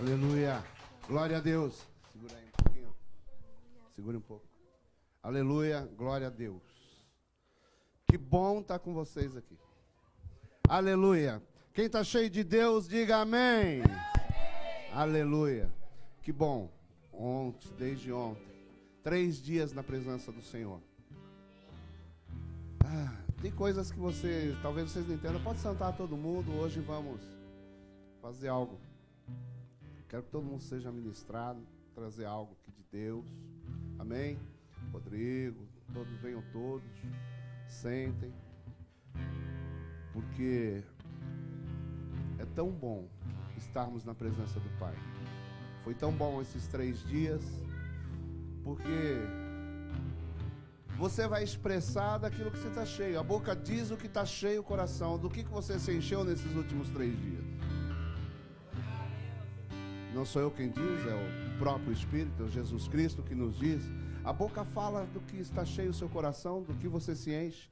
Aleluia. Glória a Deus. Segura aí um pouquinho. Segura um pouco. Aleluia. Glória a Deus. Que bom estar com vocês aqui. Aleluia. Quem está cheio de Deus, diga amém. Aleluia. Que bom. Ontem, desde ontem. 3 dias na presença do Senhor. Tem coisas que talvez vocês não entendam. Pode sentar todo mundo. Hoje vamos fazer algo. Quero que todo mundo seja ministrado, trazer algo aqui de Deus. Amém? Rodrigo, venham todos. Sentem. Porque é tão bom estarmos na presença do Pai. Foi tão bom esses 3 dias, porque você vai expressar daquilo que você está cheio. A boca diz o que está cheio o coração. Do que você se encheu nesses últimos 3 dias? Não sou eu quem diz, é o próprio Espírito, é Jesus Cristo que nos diz. A boca fala do que está cheio o seu coração, do que você se enche.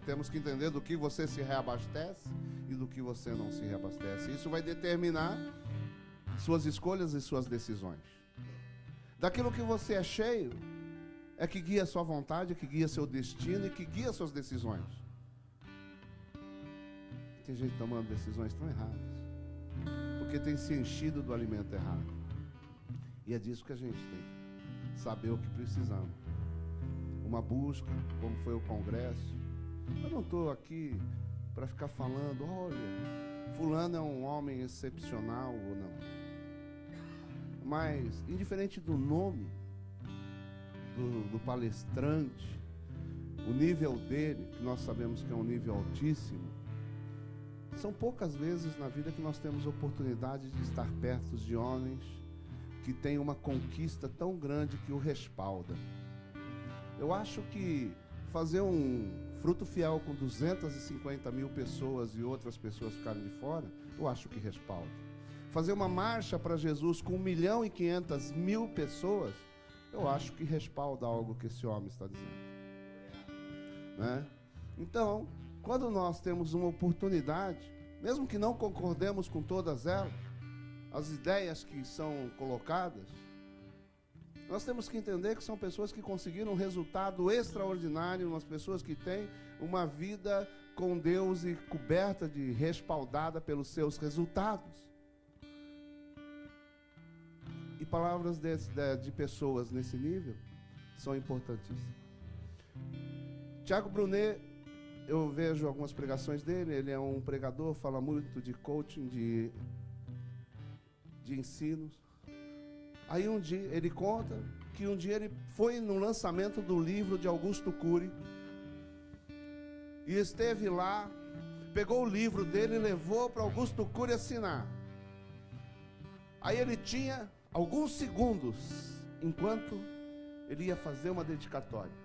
Temos que entender do que você se reabastece e do que você não se reabastece. Isso vai determinar suas escolhas e suas decisões. Daquilo que você é cheio, é que guia a sua vontade, é que guia seu destino e que guia suas decisões. Tem gente tomando decisões tão erradas, porque tem se enchido do alimento errado. E é disso que a gente tem que saber o que precisamos. Uma busca, como foi o congresso. Eu não estou aqui para ficar falando, olha, fulano é um homem excepcional ou não. Mas, indiferente do nome do palestrante, o nível dele, que nós sabemos que é um nível altíssimo, são poucas vezes na vida que nós temos oportunidade de estar perto de homens que têm uma conquista tão grande que o respalda. Eu acho que fazer um fruto fiel com 250 mil pessoas e outras pessoas ficarem de fora, eu acho que respalda. Fazer uma marcha para Jesus com 1.500.000 pessoas, eu acho que respalda algo que esse homem está dizendo. Né? Então, quando nós temos uma oportunidade, mesmo que não concordemos com todas elas, as ideias que são colocadas, nós temos que entender que são pessoas que conseguiram um resultado extraordinário, umas pessoas que têm uma vida com Deus e coberta de respaldada pelos seus resultados. E palavras de pessoas nesse nível são importantíssimas. Tiago Brunet, eu vejo algumas pregações dele, ele é um pregador, fala muito de coaching, de ensinos. Aí um dia, ele conta que um dia ele foi no lançamento do livro de Augusto Cury, e esteve lá, pegou o livro dele e levou para Augusto Cury assinar. Aí ele tinha alguns segundos, enquanto ele ia fazer uma dedicatória.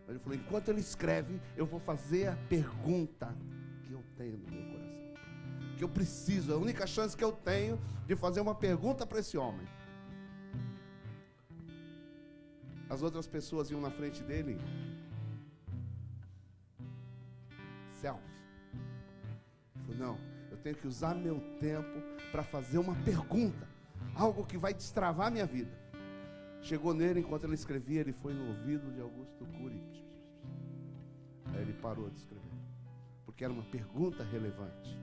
Ele falou, enquanto ele escreve, eu vou fazer a pergunta que eu tenho no meu coração, que eu preciso, a única chance que eu tenho de fazer uma pergunta para esse homem. As outras pessoas iam na frente dele, selfie. Ele falou, não, eu tenho que usar meu tempo para fazer uma pergunta, algo que vai destravar a minha vida. Chegou nele, enquanto ele escrevia, ele foi no ouvido de Augusto Cury. Aí ele parou de escrever, porque era uma pergunta relevante.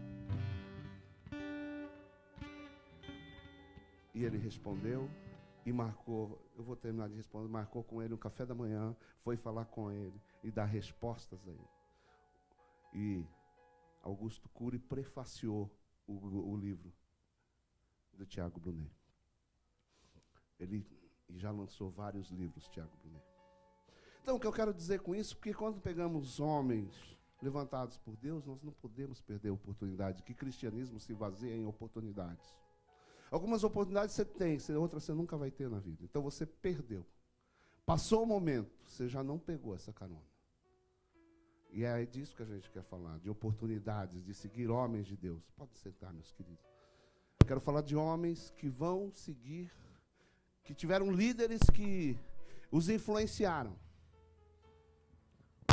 E ele respondeu e marcou, eu vou terminar de responder, marcou com ele um café da manhã, foi falar com ele e dar respostas a ele. E Augusto Cury prefaciou o livro do Tiago Brunet. Ele já lançou vários livros, Tiago Brunet. Então, o que eu quero dizer com isso, porque quando pegamos homens levantados por Deus, nós não podemos perder a oportunidade, que cristianismo se baseia em oportunidades. Algumas oportunidades você tem, outras você nunca vai ter na vida. Então você perdeu. Passou o momento, você já não pegou essa carona. E é disso que a gente quer falar, de oportunidades, de seguir homens de Deus. Pode sentar, meus queridos. Eu quero falar de homens que vão seguir, que tiveram líderes que os influenciaram.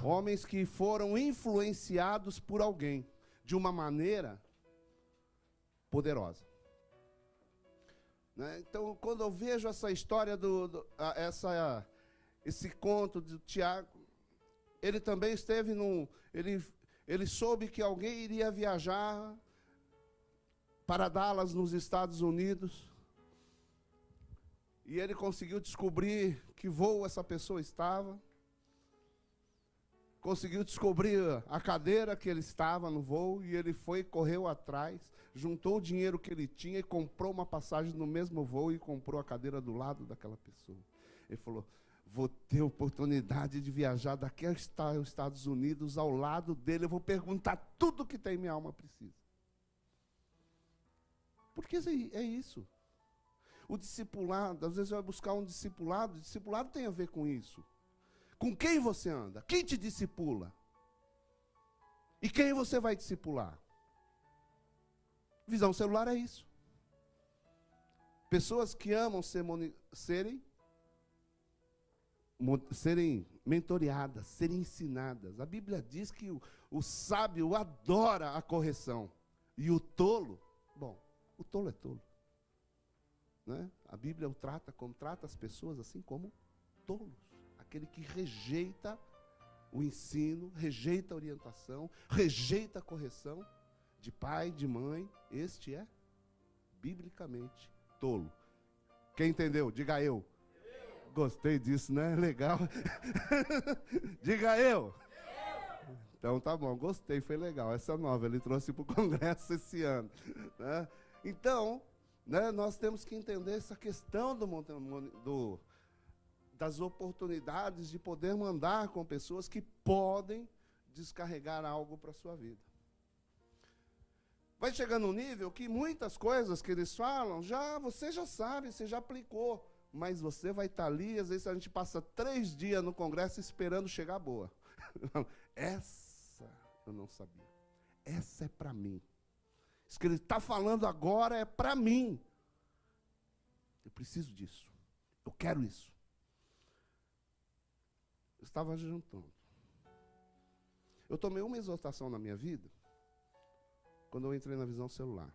Homens que foram influenciados por alguém, de uma maneira poderosa. Né? Então, quando eu vejo essa história, esse conto do Tiago, ele também esteve ele soube que alguém iria viajar para Dallas, nos Estados Unidos, e ele conseguiu descobrir que voo essa pessoa estava, conseguiu descobrir a cadeira que ele estava no voo, e ele correu atrás, juntou o dinheiro que ele tinha e comprou uma passagem no mesmo voo e comprou a cadeira do lado daquela pessoa. Ele falou: vou ter oportunidade de viajar daqui aos Estados Unidos, ao lado dele, eu vou perguntar tudo que tem minha alma precisa. Porque é isso. O discipulado, às vezes vai buscar um discipulado, o discipulado tem a ver com isso. Com quem você anda? Quem te discipula? E quem você vai discipular? Visão celular é isso. Pessoas que amam serem mentoreadas, serem ensinadas. A Bíblia diz que o sábio adora a correção. E o tolo, o tolo é tolo. Né? A Bíblia trata as pessoas assim como tolos. Aquele que rejeita o ensino, rejeita a orientação, rejeita a correção de pai, de mãe, este é biblicamente tolo. Quem entendeu? Diga eu. Gostei disso, né? Legal. Diga eu. Então tá bom, gostei, foi legal. Essa nova ele trouxe para o congresso esse ano. Né? Então, né, nós temos que entender essa questão das oportunidades de poder mandar com pessoas que podem descarregar algo para a sua vida. Vai chegando um nível que muitas coisas que eles falam, você já sabe, você já aplicou, mas você vai estar ali, às vezes a gente passa 3 dias no congresso esperando chegar a boa. Essa eu não sabia. Essa é para mim. Isso que ele está falando agora é para mim. Eu preciso disso. Eu quero isso. Eu estava jantando. Eu tomei uma exortação na minha vida quando eu entrei na visão celular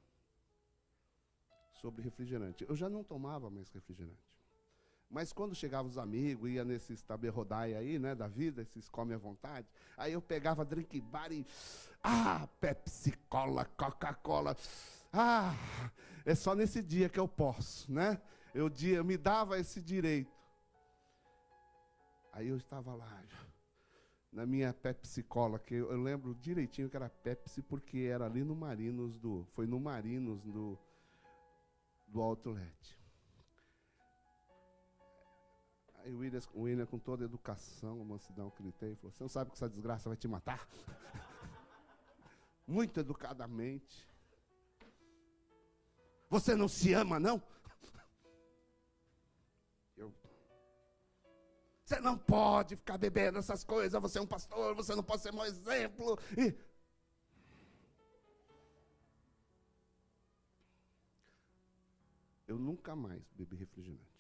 sobre refrigerante. Eu já não tomava mais refrigerante. Mas quando chegavam os amigos, ia nesses taberrodai aí, né, da vida, esses come à vontade, aí eu pegava drink bar e, Pepsi, Cola, Coca-Cola, é só nesse dia que eu posso, né? Eu me dava esse direito. Aí eu estava lá, na minha Pepsi Cola, que eu lembro direitinho que era Pepsi, porque era ali no Marinos, foi no Marinos do Outlet. Aí o William, com toda a educação, a mansidão que ele tem, falou: você não sabe que essa desgraça vai te matar? Muito educadamente. Você não se ama, não? Você não pode ficar bebendo essas coisas, você é um pastor, você não pode ser mau exemplo. Eu nunca mais bebi refrigerante.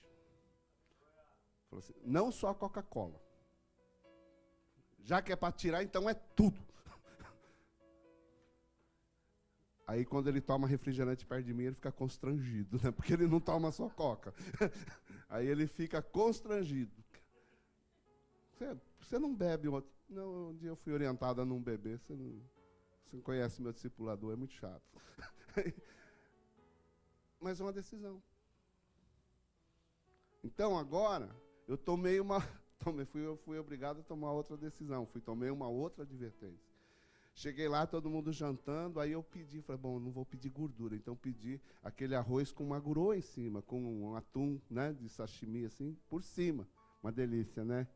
Falou assim, não só a Coca-Cola. Já que é para tirar, então é tudo. Aí quando ele toma refrigerante perto de mim, ele fica constrangido, né? Porque ele não toma só Coca. Aí ele fica constrangido. Você não bebe? Não, um dia eu fui orientado a não beber. Você não conhece meu discipulador, é muito chato. Mas é uma decisão. Então agora, eu fui obrigado a tomar outra decisão. Tomei uma outra advertência. Cheguei lá, todo mundo jantando, aí eu falei, não vou pedir gordura, então pedi aquele arroz com uma gurô em cima, com um atum, né, de sashimi assim, por cima. Uma delícia, né?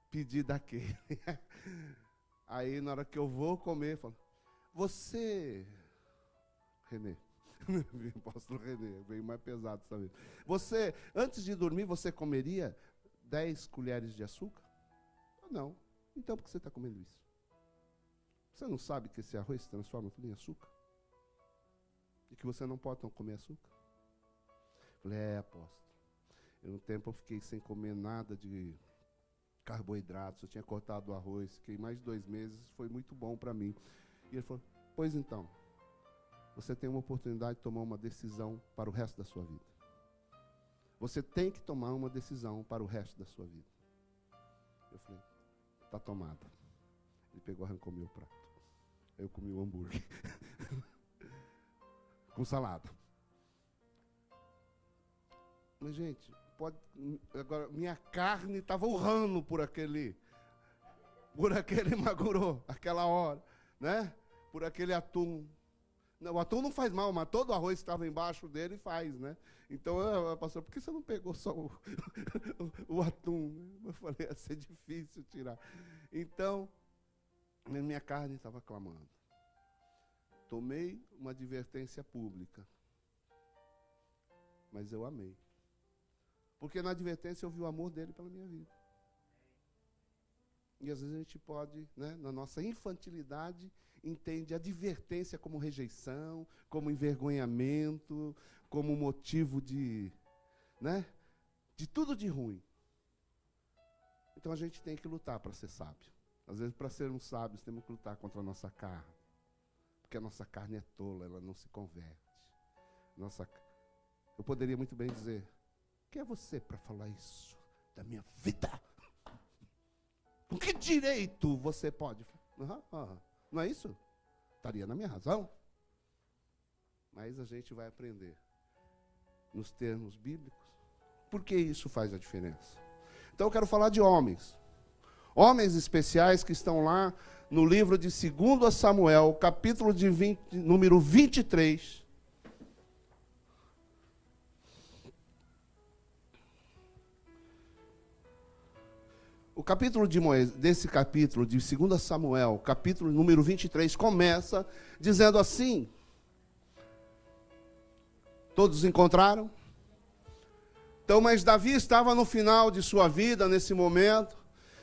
Pedi daquele. Aí, na hora que eu vou comer, falo, Renê, apóstolo Renê, veio mais pesado essa vez. Você, antes de dormir, você comeria 10 colheres de açúcar? Não. Então, por que você está comendo isso? Você não sabe que esse arroz se transforma tudo em açúcar? E que você não pode comer açúcar? Falei, apóstolo. No tempo eu fiquei sem comer nada de carboidratos, eu tinha cortado o arroz, fiquei mais de 2 meses, foi muito bom para mim. E ele falou, pois então, você tem uma oportunidade de tomar uma decisão para o resto da sua vida. Você tem que tomar uma decisão para o resto da sua vida. Eu falei, está tomada. Ele pegou, arrancou meu prato. Eu comi o hambúrguer. Com salada. Mas, gente, agora, minha carne estava urrando por aquele magurô, aquela hora, né? Por aquele atum. Não, o atum não faz mal, mas todo o arroz que estava embaixo dele faz, né? Então, pastor, por que você não pegou só o atum? Eu falei, ia ser difícil tirar. Então, minha carne estava clamando. Tomei uma advertência pública, mas eu amei. Porque na advertência eu vi o amor dele pela minha vida. E às vezes a gente pode, né, na nossa infantilidade, entende a advertência como rejeição, como envergonhamento, como motivo de, né, de tudo de ruim. Então a gente tem que lutar para ser sábio. Às vezes, para sermos sábios, temos que lutar contra a nossa carne. Porque a nossa carne é tola, ela não se converte. Eu poderia muito bem dizer, quem é você para falar isso da minha vida? Com que direito você pode? Não é isso? Estaria na minha razão. Mas a gente vai aprender nos termos bíblicos. Por que isso faz a diferença? Então eu quero falar de homens. Homens especiais que estão lá no livro de 2 Samuel, capítulo número 23. O capítulo desse capítulo de 2 Samuel, capítulo número 23, começa dizendo assim. Todos encontraram? Então, mas Davi estava no final de sua vida, nesse momento,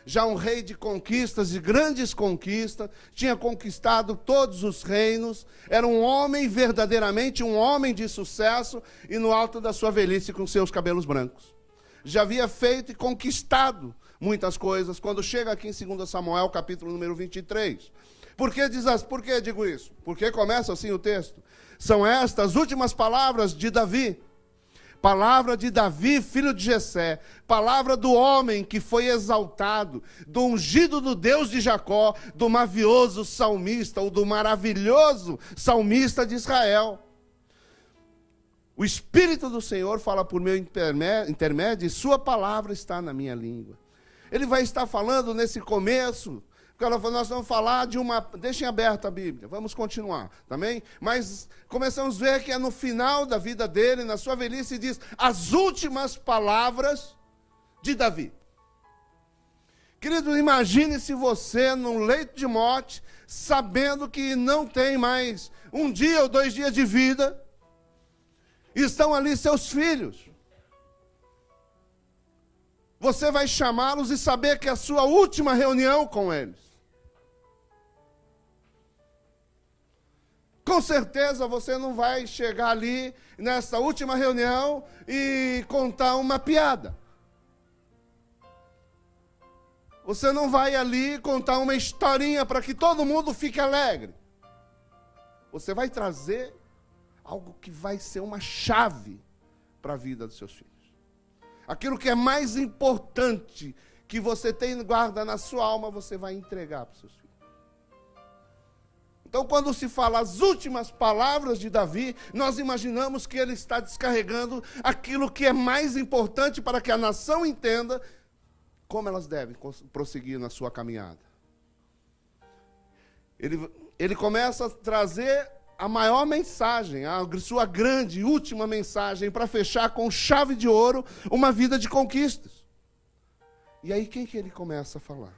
já um rei de conquistas, de grandes conquistas, tinha conquistado todos os reinos, era um homem, verdadeiramente um homem de sucesso, e no alto da sua velhice com seus cabelos brancos. Já havia feito e conquistado muitas coisas, quando chega aqui em 2 Samuel, capítulo número 23. Por que digo isso? Porque começa assim o texto. São estas as últimas palavras de Davi. Palavra de Davi, filho de Jessé. Palavra do homem que foi exaltado, do ungido do Deus de Jacó, do mavioso salmista, ou do maravilhoso salmista de Israel. O Espírito do Senhor fala por meu intermédio, e sua palavra está na minha língua. Ele vai estar falando nesse começo, porque nós vamos falar de uma... Deixem aberta a Bíblia, vamos continuar, também? Mas começamos a ver que é no final da vida dele, na sua velhice, diz as últimas palavras de Davi. Querido, imagine se você num leito de morte, sabendo que não tem mais 1 dia ou 2 dias de vida, e estão ali seus filhos. Você vai chamá-los e saber que é a sua última reunião com eles. Com certeza você não vai chegar ali nessa última reunião e contar uma piada. Você não vai ali contar uma historinha para que todo mundo fique alegre. Você vai trazer algo que vai ser uma chave para a vida dos seus filhos. Aquilo que é mais importante que você tem guarda na sua alma, você vai entregar para os seus filhos. Então, quando se fala as últimas palavras de Davi, nós imaginamos que ele está descarregando aquilo que é mais importante para que a nação entenda como elas devem prosseguir na sua caminhada. Ele começa a trazer a maior mensagem, a sua grande, última mensagem, para fechar com chave de ouro uma vida de conquistas. E aí quem que ele começa a falar?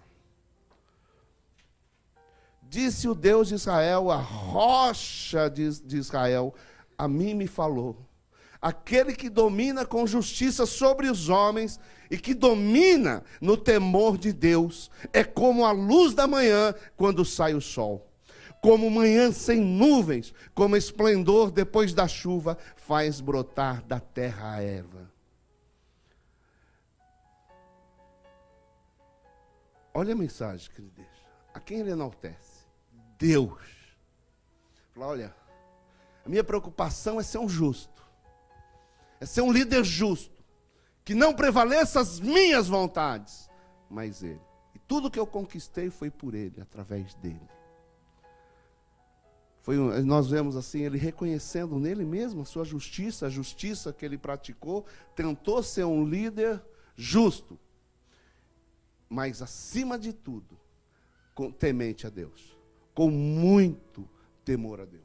Disse o Deus de Israel, a rocha de Israel, a mim me falou. Aquele que domina com justiça sobre os homens e que domina no temor de Deus, é como a luz da manhã quando sai o sol. Como manhã sem nuvens, como esplendor depois da chuva, faz brotar da terra a erva. Olha a mensagem que ele deixa. A quem ele enaltece? Deus. Fala, olha, a minha preocupação é ser um justo. É ser um líder justo. que não prevaleça as minhas vontades, mas ele. E tudo que eu conquistei foi por ele, através dele. Nós vemos assim, ele reconhecendo nele mesmo a sua justiça, a justiça que ele praticou, tentou ser um líder justo, mas acima de tudo, temente a Deus, com muito temor a Deus.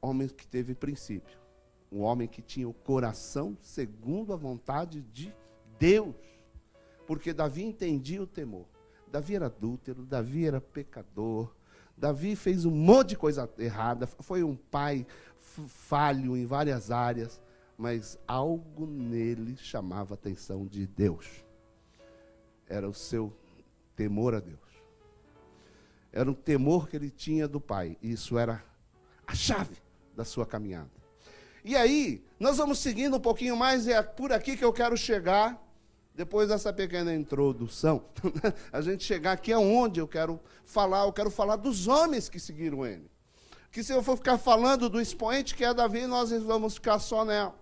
Homem que teve princípio, um homem que tinha o coração segundo a vontade de Deus, porque Davi entendia o temor. Davi era adúltero, Davi era pecador, Davi fez um monte de coisa errada, foi um pai falho em várias áreas, mas algo nele chamava a atenção de Deus. Era o seu temor a Deus. Era um temor que ele tinha do pai, e isso era a chave da sua caminhada. E aí, nós vamos seguindo um pouquinho mais, é por aqui que eu quero chegar, depois dessa pequena introdução, a gente chegar aqui aonde eu quero falar dos homens que seguiram ele. Que se eu for ficar falando do expoente que é Davi, nós vamos ficar só nela,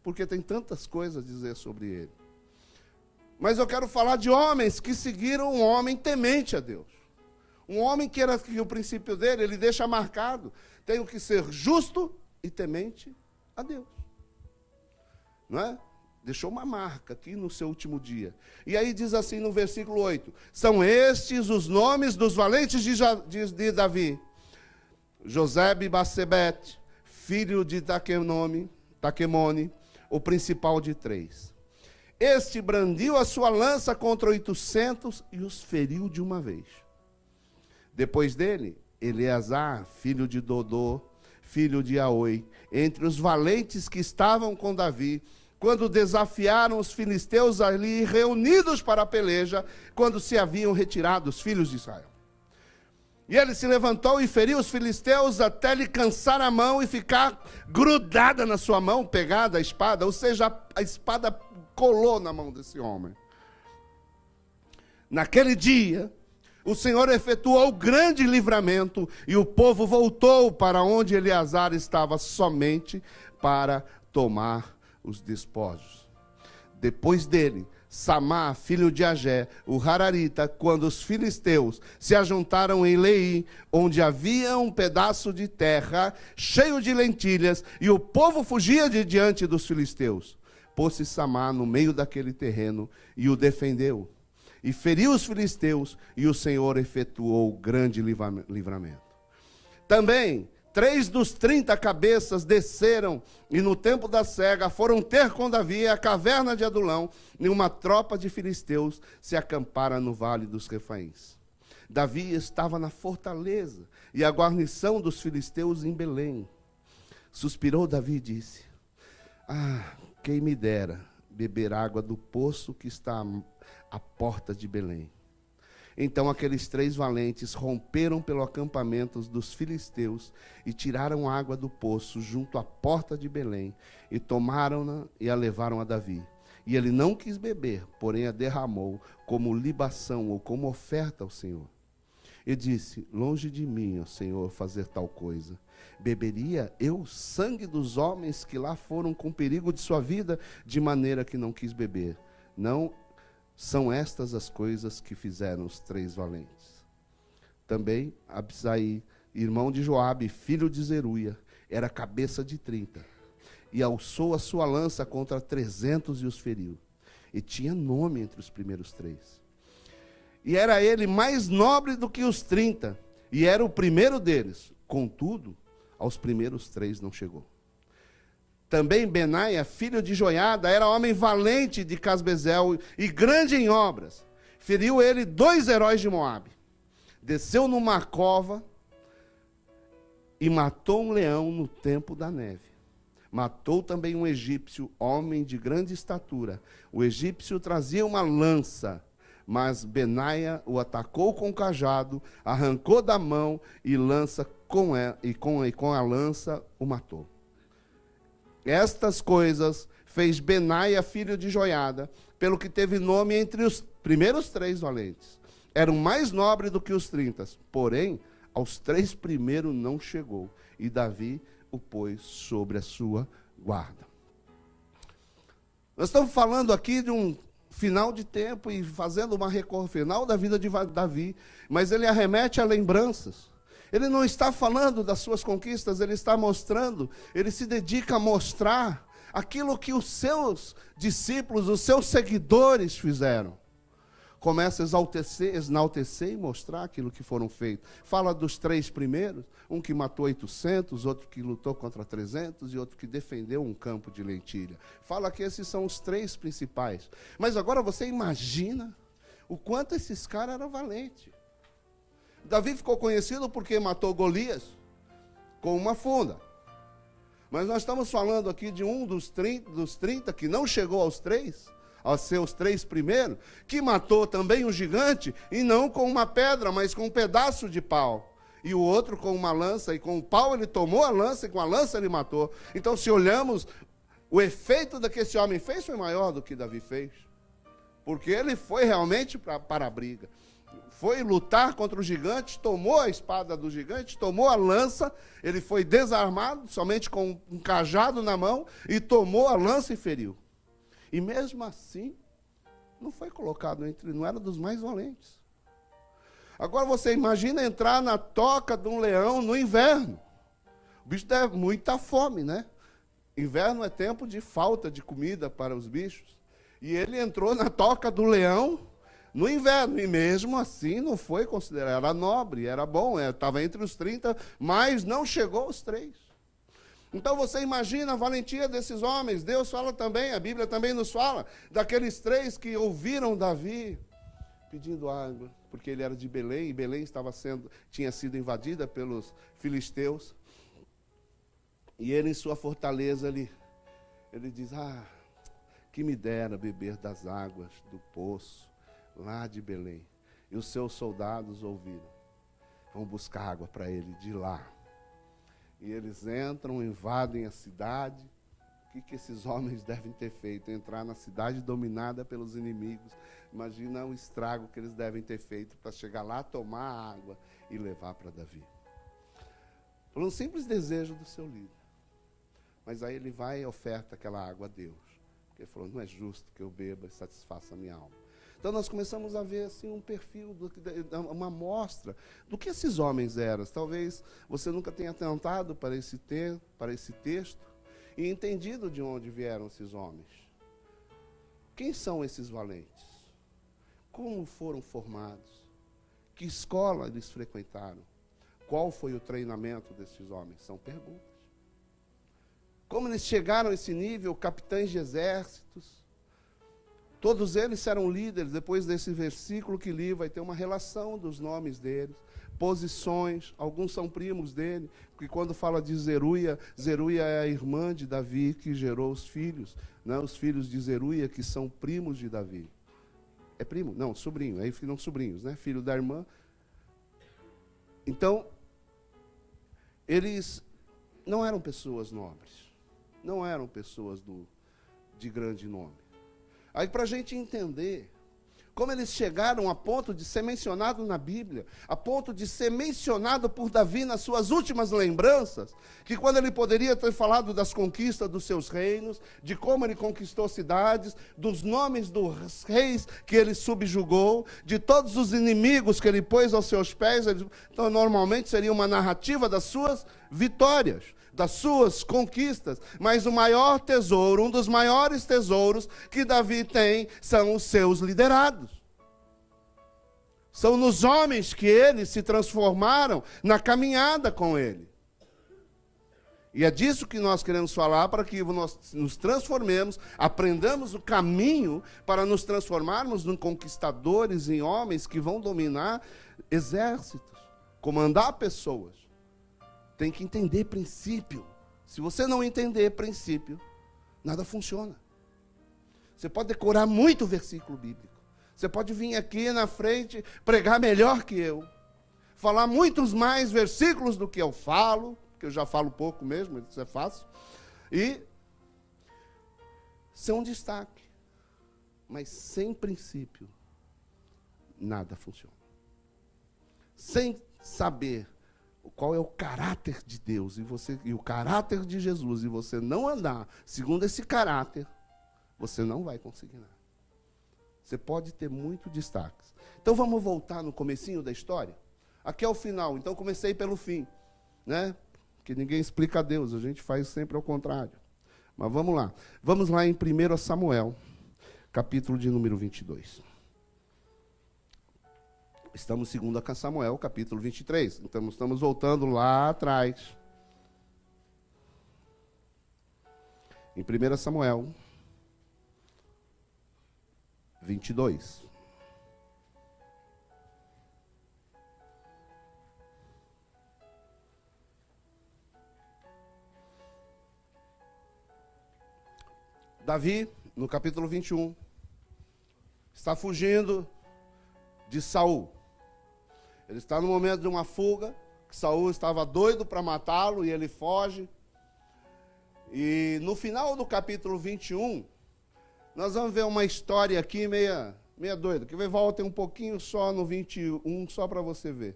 porque tem tantas coisas a dizer sobre ele. Mas eu quero falar de homens que seguiram um homem temente a Deus. Um homem que o princípio dele, ele deixa marcado, tenho que ser justo e temente a Deus. Não é? Deixou uma marca aqui no seu último dia. E aí diz assim no versículo 8, são estes os nomes dos valentes de Davi. Josebe-Basebete, filho de Taquemone, o principal de 3. Este brandiu a sua lança contra 800 e os feriu de uma vez. Depois dele, Eleazar, filho de Dodô, filho de Aoi, entre os valentes que estavam com Davi, quando desafiaram os filisteus ali reunidos para a peleja, quando se haviam retirado os filhos de Israel. E ele se levantou e feriu os filisteus até lhe cansar a mão e ficar grudada na sua mão, pegada a espada, ou seja, a espada colou na mão desse homem. Naquele dia, o Senhor efetuou grande livramento e o povo voltou para onde Eleazar estava somente para tomar os despojos. Depois dele, Samá, filho de Agé, o Hararita, quando os filisteus se ajuntaram em Leí, onde havia um pedaço de terra cheio de lentilhas, e o povo fugia de diante dos filisteus. Pôs-se Samá no meio daquele terreno e o defendeu. E feriu os filisteus, e o Senhor efetuou grande livramento. Também 3 dos 30 cabeças desceram, e no tempo da cega foram ter com Davi a caverna de Adulão, e uma tropa de filisteus se acampara no vale dos Refaíns. Davi estava na fortaleza, e a guarnição dos filisteus em Belém. Suspirou Davi e disse, quem me dera beber água do poço que está à porta de Belém. Então aqueles 3 valentes romperam pelo acampamento dos filisteus e tiraram água do poço junto à porta de Belém, e tomaram-na e a levaram a Davi. E ele não quis beber, porém a derramou como libação ou como oferta ao Senhor. E disse, longe de mim, ó Senhor, fazer tal coisa. Beberia eu o sangue dos homens que lá foram com perigo de sua vida, de maneira que não quis beber. Não são estas as coisas que fizeram os 3 valentes. Também Abisai, irmão de Joabe, filho de Zeruia, era cabeça de 30, e alçou a sua lança contra 300 e os feriu. E tinha nome entre os primeiros 3. E era ele mais nobre do que os 30, e era o primeiro deles. Contudo, aos primeiros 3 não chegou. Também Benaia, filho de Joiada, era homem valente de Casbezel e grande em obras. Feriu ele 2 heróis de Moabe. Desceu numa cova e matou um leão no tempo da neve. Matou também um egípcio, homem de grande estatura. O egípcio trazia uma lança, mas Benaia o atacou com o cajado, arrancou da mão e com a lança o matou. Estas coisas fez Benaia, filho de Joiada, pelo que teve nome entre os primeiros 3 valentes. Era o mais nobre do que os 30, porém, aos 3 primeiros não chegou, e Davi o pôs sobre a sua guarda. Nós estamos falando aqui de um final de tempo e fazendo uma final da vida de Davi, mas ele arremete a lembranças. Ele não está falando das suas conquistas, ele está mostrando, ele se dedica a mostrar aquilo que os seus discípulos, os seus seguidores fizeram. Começa a enaltecer e mostrar aquilo que foram feitos. Fala dos 3 primeiros, um que matou 800, outro que lutou contra 300 e outro que defendeu um campo de lentilha. Fala que esses são os 3 principais. Mas agora você imagina o quanto esses caras eram valentes. Davi ficou conhecido porque matou Golias com uma funda. Mas nós estamos falando aqui de um dos 30 que não chegou aos 3, aos seus 3 primeiros, que matou também um gigante, e não com uma pedra, mas com um pedaço de pau. E o outro com uma lança, e com o pau ele tomou a lança, e com a lança ele matou. Então, se olhamos, o efeito que esse homem fez foi maior do que Davi fez. Porque ele foi realmente para a briga. Foi lutar contra o gigante, tomou a espada do gigante, tomou a lança, ele foi desarmado, somente com um cajado na mão, e tomou a lança e feriu. E mesmo assim, não foi colocado não era dos mais valentes. Agora você imagina entrar na toca de um leão no inverno. O bicho deve muita fome, né? Inverno é tempo de falta de comida para os bichos. E ele entrou na toca do leão no inverno, e mesmo assim não foi considerado, era nobre, era bom, estava entre os 30, mas não chegou aos 3. Então você imagina a valentia desses homens. Deus fala também, a Bíblia também nos fala, daqueles 3 que ouviram Davi pedindo água, porque ele era de Belém, e Belém tinha sido invadida pelos filisteus. E ele, em sua fortaleza, ele diz, que me dera beber das águas do poço, lá de Belém. E os seus soldados ouviram, vão buscar água para ele de lá. E eles entram, invadem a cidade. O que esses homens devem ter feito? Entrar na cidade dominada pelos inimigos. Imagina o estrago que eles devem ter feito para chegar lá, tomar a água e levar para Davi. Por um simples desejo do seu líder. Mas aí ele vai e oferta aquela água a Deus. Porque ele falou, não é justo que eu beba e satisfaça a minha alma. Então nós começamos a ver assim, um perfil, uma amostra do que esses homens eram. Talvez você nunca tenha atentado para esse texto e entendido de onde vieram esses homens. Quem são esses valentes? Como foram formados? Que escola eles frequentaram? Qual foi o treinamento desses homens? São perguntas. Como eles chegaram a esse nível, capitães de exércitos? Todos eles eram líderes. Depois desse versículo que li, vai ter uma relação dos nomes deles, posições, alguns são primos dele, porque quando fala de Zeruia, Zeruia é a irmã de Davi que gerou os filhos, né? Os filhos de Zeruia que são primos de Davi. É primo? Não, sobrinho, aí não sobrinhos, né? Filho da irmã. Então, eles não eram pessoas nobres, não eram pessoas de grande nome. Aí, para a gente entender como eles chegaram a ponto de ser mencionado na Bíblia, a ponto de ser mencionado por Davi nas suas últimas lembranças, que quando ele poderia ter falado das conquistas dos seus reinos, de como ele conquistou cidades, dos nomes dos reis que ele subjugou, de todos os inimigos que ele pôs aos seus pés, então normalmente seria uma narrativa das suas vitórias, das suas conquistas, mas o maior tesouro, um dos maiores tesouros que Davi tem, são os seus liderados. São nos homens que eles se transformaram na caminhada com ele. E é disso que nós queremos falar, para que nós nos transformemos, aprendamos o caminho para nos transformarmos em conquistadores, em homens que vão dominar exércitos, comandar pessoas. Tem que entender princípio. Se você não entender princípio, nada funciona. Você pode decorar muito versículo bíblico. Você pode vir aqui na frente, pregar melhor que eu, falar muitos mais versículos do que eu falo, que eu já falo pouco mesmo, isso é fácil, e ser um destaque. Mas sem princípio, nada funciona. Sem saber qual é o caráter de Deus e o caráter de Jesus, e você não andar segundo esse caráter, você não vai conseguir nada. Você pode ter muito destaque. Então vamos voltar no comecinho da história? Aqui é o final, então comecei pelo fim, né? Porque ninguém explica a Deus, a gente faz sempre ao contrário. Mas vamos lá. Vamos lá em 1 Samuel, capítulo de número 22. Estamos em 2 Samuel, capítulo 23. Então estamos voltando lá atrás. Em 1 Samuel 22. Davi, no capítulo 21, está fugindo de Saul. Ele está no momento de uma fuga, que Saul estava doido para matá-lo e ele foge. E no final do capítulo 21, nós vamos ver uma história aqui meia doida, que volta um pouquinho só no 21, só para você ver.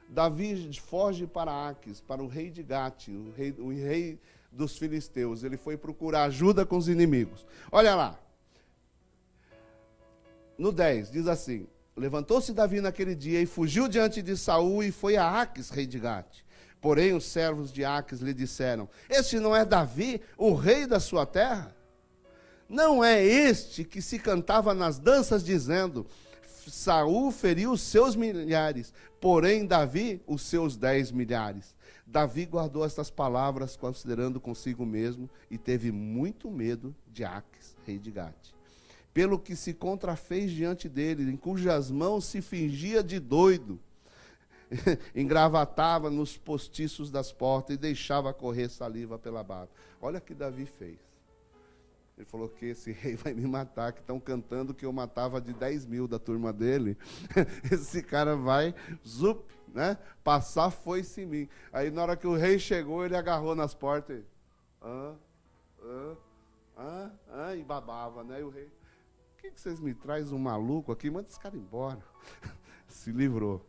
Davi foge para Aques, para o rei de Gate, o rei dos filisteus. Ele foi procurar ajuda com os inimigos. Olha lá. No 10, diz assim: levantou-se Davi naquele dia e fugiu diante de Saul e foi a Aques, rei de Gate. Porém, os servos de Aques lhe disseram: este não é Davi, o rei da sua terra? Não é este que se cantava nas danças, dizendo: Saul feriu os seus milhares, porém Davi os seus 10 milhares. Davi guardou estas palavras, considerando consigo mesmo, e teve muito medo de Aques, rei de Gate, pelo que se contrafez diante dele, em cujas mãos se fingia de doido, engravatava nos postiços das portas e deixava correr saliva pela barba. Olha o que Davi fez. Ele falou que esse rei vai me matar, que estão cantando que eu matava de 10 mil da turma dele. Esse cara vai, né? Passar foi-se em mim. Aí na hora que o rei chegou, ele agarrou nas portas. E babava, né? E o rei: por que vocês me trazem um maluco aqui? Manda esse cara embora. Se livrou.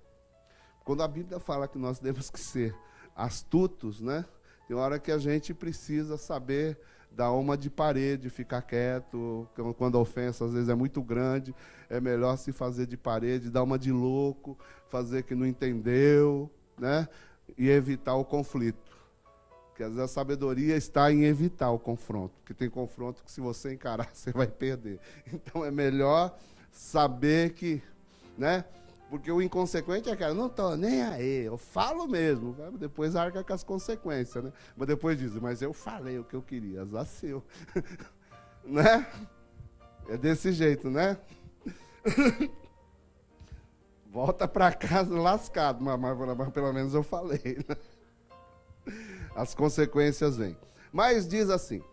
Quando a Bíblia fala que nós temos que ser astutos, né? Tem hora que a gente precisa saber dar uma de parede, ficar quieto. Quando a ofensa às vezes é muito grande, é melhor se fazer de parede, dar uma de louco, fazer que não entendeu, né? E evitar o conflito. Porque às vezes a sabedoria está em evitar o confronto. Porque tem confronto que se você encarar, você vai perder. Então é melhor saber que, né? Porque o inconsequente é cara, não estou nem aí, eu falo mesmo. Depois arca com as consequências, né? Mas depois diz: mas eu falei o que eu queria, azar seu. Né? É desse jeito, né? Volta para casa lascado, mas pelo menos eu falei. Né? As consequências vêm. Mas diz assim.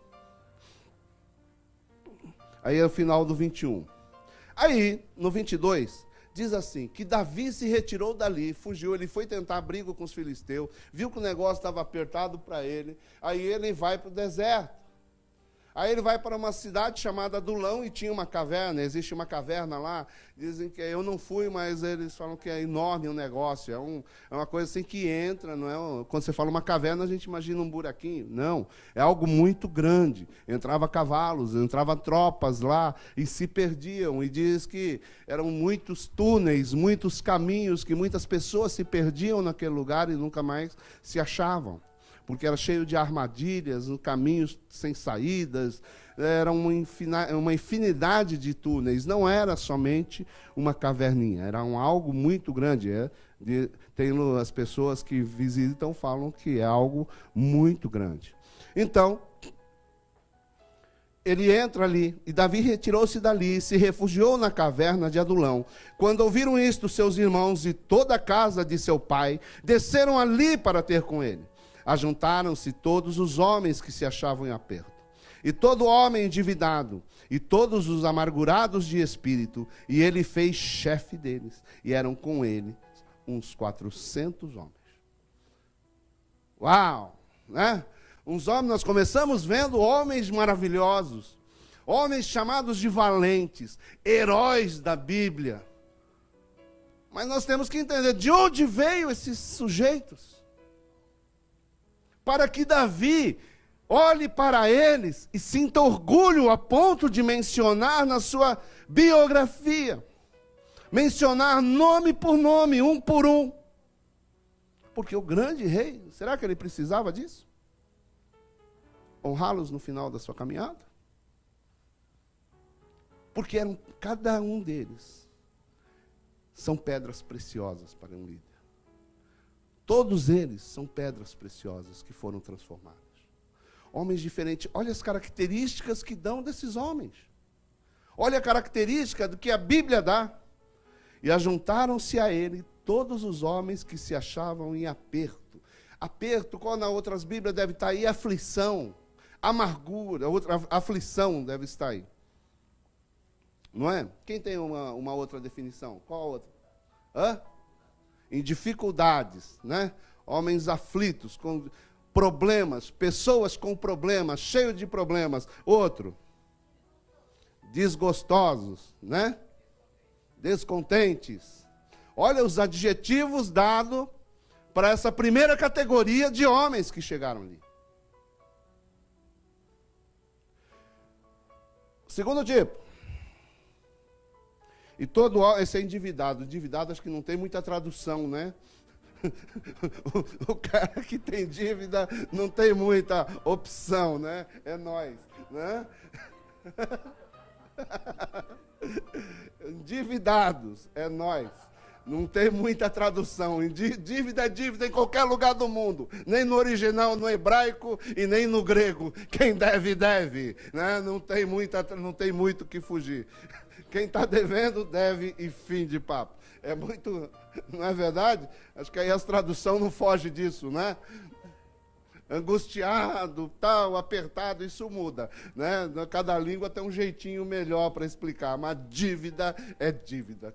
Aí é o final do 21. Aí, no 22... diz assim, que Davi se retirou dali, fugiu, ele foi tentar abrigo com os filisteus, viu que o negócio estava apertado para ele, aí ele vai para o deserto. Aí ele vai para uma cidade chamada Adulão e tinha uma caverna, existe uma caverna lá, dizem que eu não fui, mas eles falam que é enorme o negócio, é uma coisa assim que entra, não é? Quando você fala uma caverna, a gente imagina um buraquinho, não, é algo muito grande, entrava cavalos, entrava tropas lá e se perdiam, e diz que eram muitos túneis, muitos caminhos, que muitas pessoas se perdiam naquele lugar e nunca mais se achavam. Porque era cheio de armadilhas, caminhos sem saídas, era uma infinidade de túneis, não era somente uma caverninha, era algo muito grande. Tem as pessoas que visitam falam que é algo muito grande. Então, ele entra ali, e Davi retirou-se dali, e se refugiou na caverna de Adulão. Quando ouviram isto, seus irmãos e toda a casa de seu pai desceram ali para ter com ele. Ajuntaram-se todos os homens que se achavam em aperto, e todo homem endividado, e todos os amargurados de espírito, e ele fez chefe deles, e eram com ele uns 400 homens. Uau! Né? Uns homens, nós começamos vendo homens maravilhosos, homens chamados de valentes, heróis da Bíblia. Mas nós temos que entender de onde veio esses sujeitos. Para que Davi Olhe para eles e sinta orgulho a ponto de mencionar na sua biografia. Mencionar nome por nome, um por um. Porque o grande rei, será que ele precisava disso? Honrá-los no final da sua caminhada? Porque cada um deles são pedras preciosas para um líder. Todos eles são pedras preciosas que foram transformadas. Homens diferentes. Olha as características que dão desses homens. Olha a característica do que a Bíblia dá. E ajuntaram-se a ele todos os homens que se achavam em aperto. Aperto, qual nas outras Bíblias deve estar aí? Aflição, amargura, outra aflição deve estar aí. Não é? Quem tem uma outra definição? Qual a outra? Hã? Em dificuldades, né? Homens aflitos, com problemas, pessoas com problemas, cheios de problemas. Outro, desgostosos, né? Descontentes. Olha os adjetivos dados para essa primeira categoria de homens que chegaram ali. Segundo tipo. E todo esse é endividado. Endividado acho que não tem muita tradução, né? O cara que tem dívida não tem muita opção, né? É nós, né? Endividados, é nós. Não tem muita tradução. Dívida é dívida em qualquer lugar do mundo. Nem no original, no hebraico e nem no grego. Quem deve, deve. Né? Não tem muito que fugir. Quem está devendo, deve e fim de papo. É muito, não é verdade? Acho que aí as traduções não fogem disso, né? Angustiado, tal, apertado, isso muda, né? Cada língua tem um jeitinho melhor para explicar, mas dívida é dívida,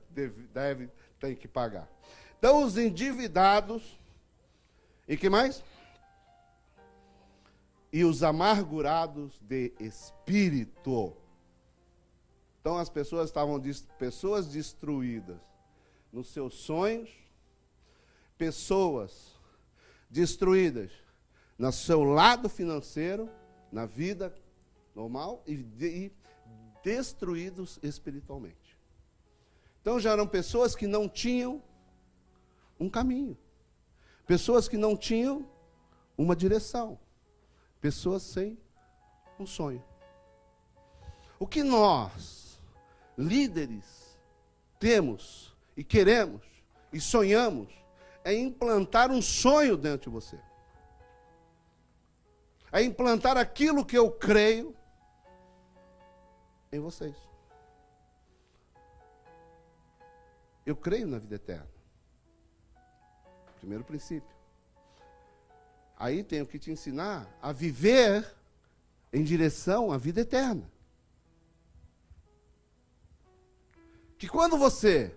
tem que pagar. Então, os endividados, e que mais? E os amargurados de espírito. Então, as pessoas estavam pessoas destruídas nos seus sonhos, pessoas destruídas no seu lado financeiro, na vida normal, e destruídos espiritualmente. Então, já eram pessoas que não tinham um caminho, pessoas que não tinham uma direção, pessoas sem um sonho. O que nós, líderes, temos e queremos e sonhamos é implantar um sonho dentro de você. É implantar aquilo que eu creio em vocês. Eu creio na vida eterna. Primeiro princípio. Aí tenho que te ensinar a viver em direção à vida eterna. Que quando você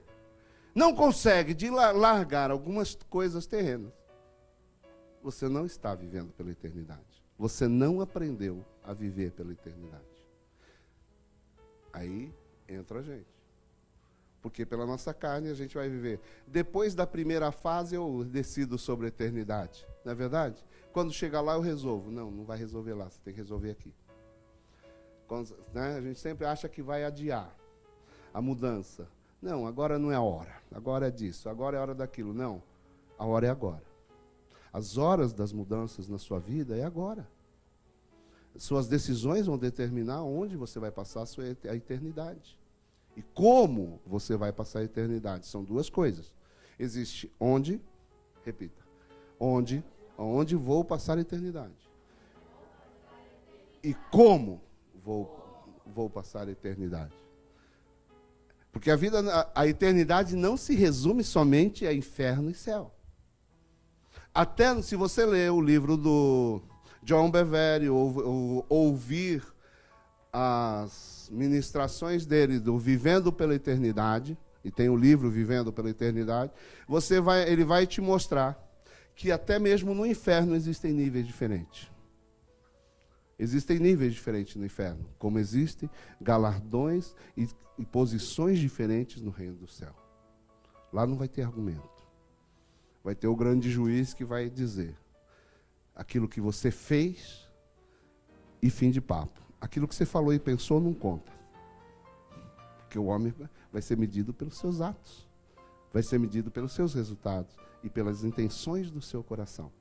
não consegue largar algumas coisas terrenas, você não está vivendo pela eternidade. Você não aprendeu a viver pela eternidade. Aí entra a gente. Porque pela nossa carne a gente vai viver. Depois da primeira fase eu decido sobre a eternidade. Não é verdade? Quando chegar lá eu resolvo. Não, não vai resolver lá, você tem que resolver aqui. Quando, né, a gente sempre acha que vai adiar a mudança. Não, agora não é a hora. Agora é disso, agora é a hora daquilo. Não, a hora é agora. As horas das mudanças na sua vida é agora. Suas decisões vão determinar onde você vai passar a eternidade. E como você vai passar a eternidade. São duas coisas. Existe onde, repita, onde vou passar a eternidade. E como vou passar a eternidade. Porque a eternidade não se resume somente a inferno e céu. Até se você ler o livro do John Bevere, ou ouvir as ministrações dele, do Vivendo pela Eternidade, e tem o livro Vivendo pela Eternidade, ele vai te mostrar que até mesmo no inferno existem níveis diferentes. Existem níveis diferentes no inferno, como existem galardões e posições diferentes no reino do céu. Lá não vai ter argumento. Vai ter o grande juiz que vai dizer: aquilo que você fez e fim de papo. Aquilo que você falou e pensou não conta. Porque o homem vai ser medido pelos seus atos, vai ser medido pelos seus resultados e pelas intenções do seu coração.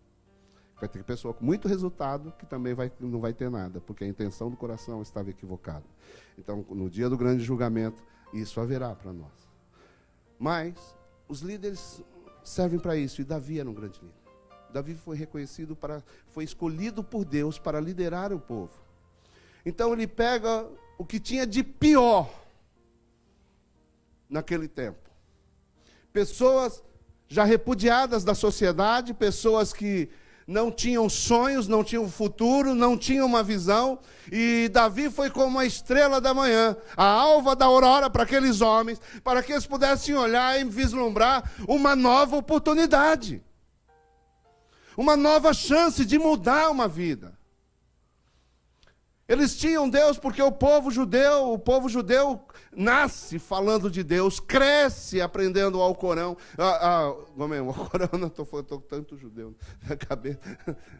Vai ter pessoa com muito resultado que também não vai ter nada, porque a intenção do coração estava equivocada. Então, no dia do grande julgamento, isso haverá para nós. Mas os líderes servem para isso, e Davi era um grande líder. Davi foi reconhecido, foi escolhido por Deus para liderar o povo. Então ele pega o que tinha de pior naquele tempo. Pessoas já repudiadas da sociedade, pessoas que não tinham sonhos, não tinham futuro, não tinham uma visão, e Davi foi como a estrela da manhã, a alva da aurora para aqueles homens, para que eles pudessem olhar e vislumbrar uma nova oportunidade, uma nova chance de mudar uma vida. Eles tinham Deus porque o povo judeu nasce falando de Deus, cresce aprendendo o Alcorão. O Alcorão, não estou tanto judeu na cabeça.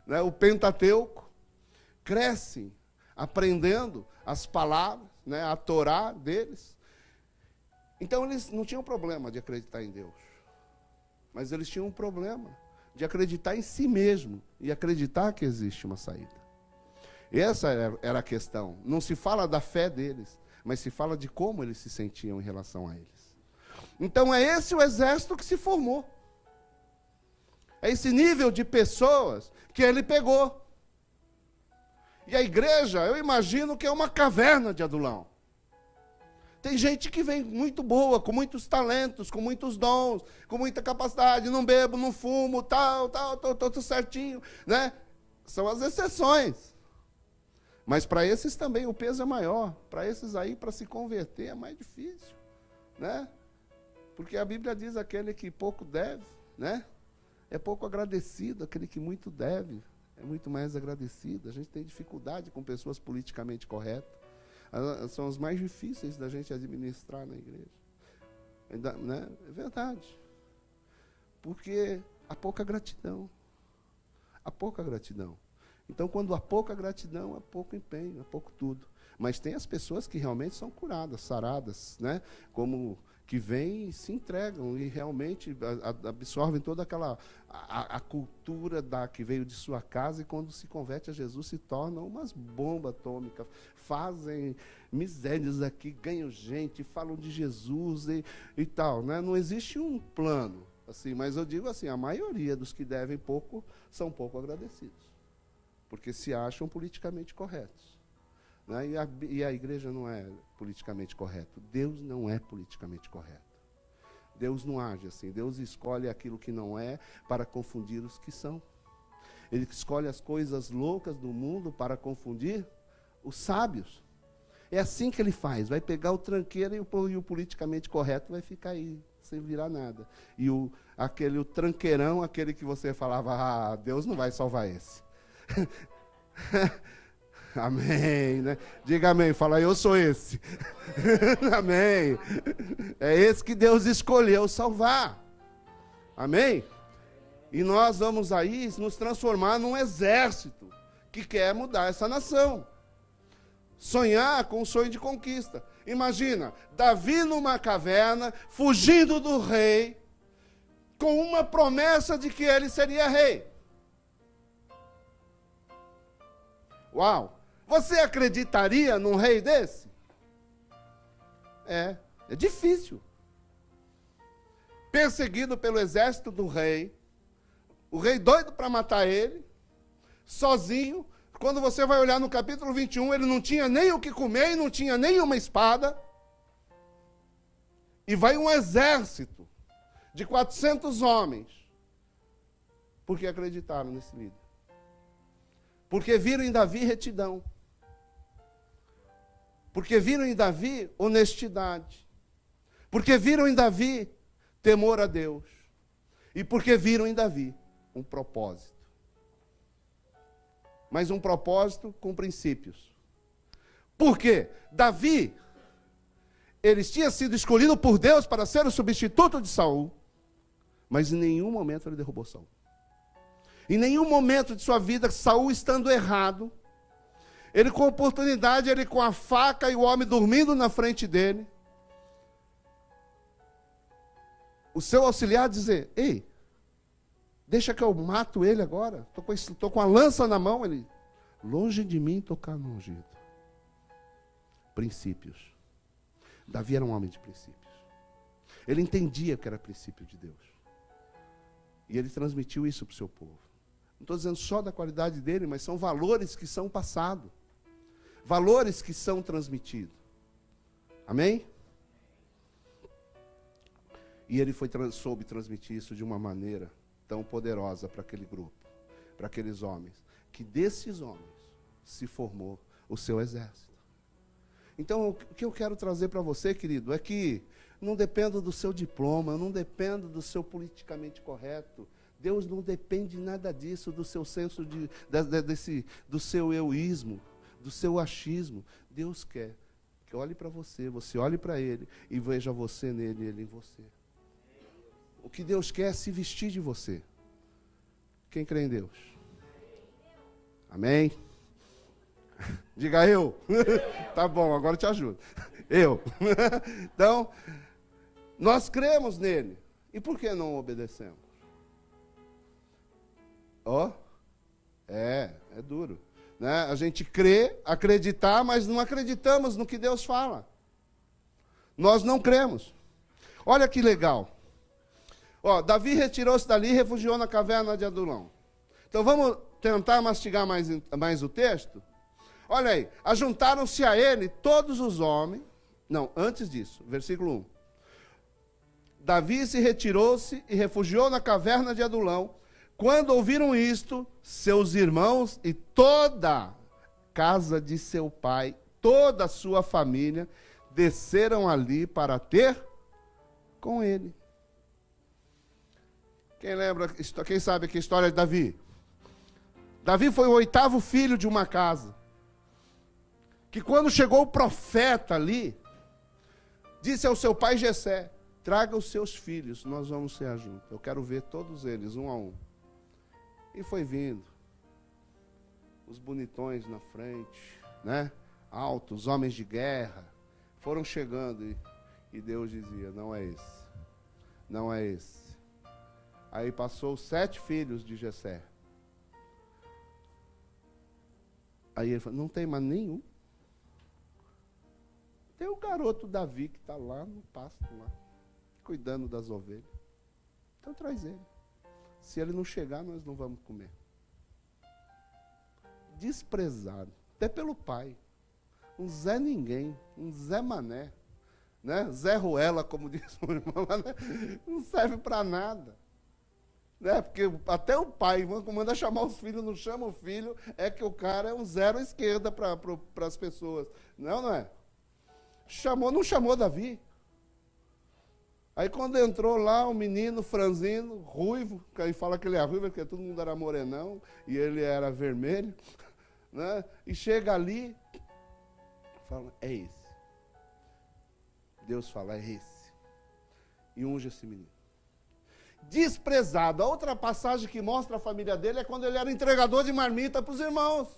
Né? O Pentateuco, cresce aprendendo as palavras, né? A Torá deles. Então eles não tinham problema de acreditar em Deus, mas eles tinham um problema de acreditar em si mesmo e acreditar que existe uma saída. Essa era a questão. Não se fala da fé deles, mas se fala de como eles se sentiam em relação a eles. Então é esse o exército que se formou. É esse nível de pessoas que ele pegou. E a igreja, eu imagino que é uma caverna de Adulão. Tem gente que vem muito boa, com muitos talentos, com muitos dons, com muita capacidade, não bebo, não fumo, tô tudo certinho, né? São as exceções. Mas para esses também o peso é maior. Para esses aí, para se converter, é mais difícil, né? Porque a Bíblia diz aquele que pouco deve, né? É pouco agradecido, aquele que muito deve é muito mais agradecido. A gente tem dificuldade com pessoas politicamente corretas. São os mais difíceis da gente administrar na igreja. Né? É verdade. Porque há pouca gratidão. Há pouca gratidão. Então, quando há pouca gratidão, há pouco empenho, há pouco tudo. Mas tem as pessoas que realmente são curadas, saradas, né? Como que vêm e se entregam e realmente absorvem toda aquela a cultura que veio de sua casa, e quando se converte a Jesus se tornam umas bombas atômicas, fazem misérias aqui, ganham gente, falam de Jesus e tal, né? Não existe um plano, assim, mas eu digo assim, a maioria dos que devem pouco são pouco agradecidos, porque se acham politicamente corretos. Né? E a igreja não é politicamente correta. Deus não é politicamente correto. Deus não age assim. Deus escolhe aquilo que não é para confundir os que são. Ele escolhe as coisas loucas do mundo para confundir os sábios. É assim que ele faz. Vai pegar o tranqueiro e o politicamente correto vai ficar aí, sem virar nada. E o tranqueirão, aquele que você falava, Deus não vai salvar esse. Amém, né? Diga amém, fala, eu sou esse. Amém. É esse que Deus escolheu salvar. Amém? E nós vamos aí nos transformar num exército que quer mudar essa nação. Sonhar com um sonho de conquista. Imagina, Davi numa caverna, fugindo do rei, com uma promessa de que ele seria rei. Uau! Você acreditaria num rei desse? É difícil. Perseguido pelo exército do rei, o rei doido para matar ele, sozinho. Quando você vai olhar no capítulo 21, ele não tinha nem o que comer e não tinha nem uma espada. E vai um exército de 400 homens, porque acreditaram nesse líder. Porque viram em Davi retidão. Porque viram em Davi honestidade. Porque viram em Davi temor a Deus. E porque viram em Davi um propósito. Mas um propósito com princípios. Por quê? Davi, ele tinha sido escolhido por Deus para ser o substituto de Saul, mas em nenhum momento ele derrubou Saul. Em nenhum momento de sua vida, Saul estando errado, Ele com oportunidade, ele com a faca e o homem dormindo na frente dele. O seu auxiliar dizer, ei, deixa que eu mato ele agora. Estou com a lança na mão. Ele, longe de mim tocar no ungido. Princípios. Davi era um homem de princípios. Ele entendia que era princípio de Deus. E ele transmitiu isso para o seu povo. Não estou dizendo só da qualidade dele, mas são valores que são passados. Valores que são transmitidos. Amém? E ele soube transmitir isso de uma maneira tão poderosa para aquele grupo, para aqueles homens, que desses homens se formou o seu exército. Então, o que eu quero trazer para você, querido, é que não dependa do seu diploma, não dependa do seu politicamente correto. Deus não depende nada disso, do seu senso do seu euísmo, do seu achismo. Deus quer que olhe para você, você olhe para Ele e veja você nele e Ele em você. O que Deus quer é se vestir de você. Quem crê em Deus? Amém? Diga eu. Tá bom, agora eu te ajudo. Eu. Então, nós cremos nele. E por que não obedecemos? É duro. Né? A gente crê, acreditar, mas não acreditamos no que Deus fala. Nós não cremos. Olha que legal. Davi retirou-se dali e refugiou na caverna de Adulão. Então vamos tentar mastigar mais o texto? Olha aí, ajuntaram-se a ele todos os homens. Não, antes disso, versículo 1. Davi se retirou-se e refugiou na caverna de Adulão. Quando ouviram isto, seus irmãos e toda a casa de seu pai, toda a sua família, desceram ali para ter com ele. Quem lembra, quem sabe aqui a história de Davi? Davi foi o 8º filho de uma casa. Que quando chegou o profeta ali, disse ao seu pai Jessé, traga os seus filhos, nós vamos ser juntos. Eu quero ver todos eles, um a um. E foi vindo. Os bonitões na frente, né? Altos, homens de guerra. Foram chegando e Deus dizia, não é esse. Não é esse. Aí passou 7 filhos de Jessé. Aí ele falou, não tem mais nenhum. Tem o garoto Davi que está lá no pasto, lá, cuidando das ovelhas. Então traz ele. Se ele não chegar, nós não vamos comer. Desprezado, até pelo pai. Um Zé Ninguém, um Zé Mané, né? Zé Ruela, como diz o irmão, né? Não serve para nada. Né? Porque até o pai manda chamar os filhos, não chama o filho, é que o cara é um zero à esquerda para as pessoas. Não é? Não chamou Davi. Aí quando entrou lá, o menino franzino, ruivo, que aí fala que ele é ruivo, porque todo mundo era morenão, e ele era vermelho, né? E chega ali, fala, é esse. Deus fala, é esse. E unge esse menino. Desprezado. A outra passagem que mostra a família dele é quando ele era entregador de marmita para os irmãos.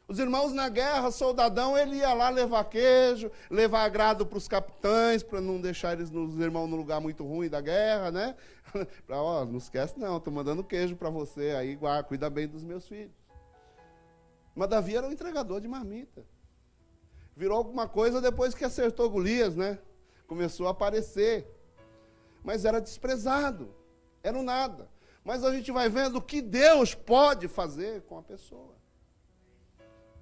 Os irmãos na guerra, soldadão, ele ia lá levar queijo, levar agrado para os capitães, para não deixar os irmãos num lugar muito ruim da guerra, né? Não esquece não, estou mandando queijo para você, aí cuida bem dos meus filhos. Mas Davi era um entregador de marmita. Virou alguma coisa depois que acertou Golias, né? Começou a aparecer. Mas era desprezado, era um nada. Mas a gente vai vendo o que Deus pode fazer com a pessoa.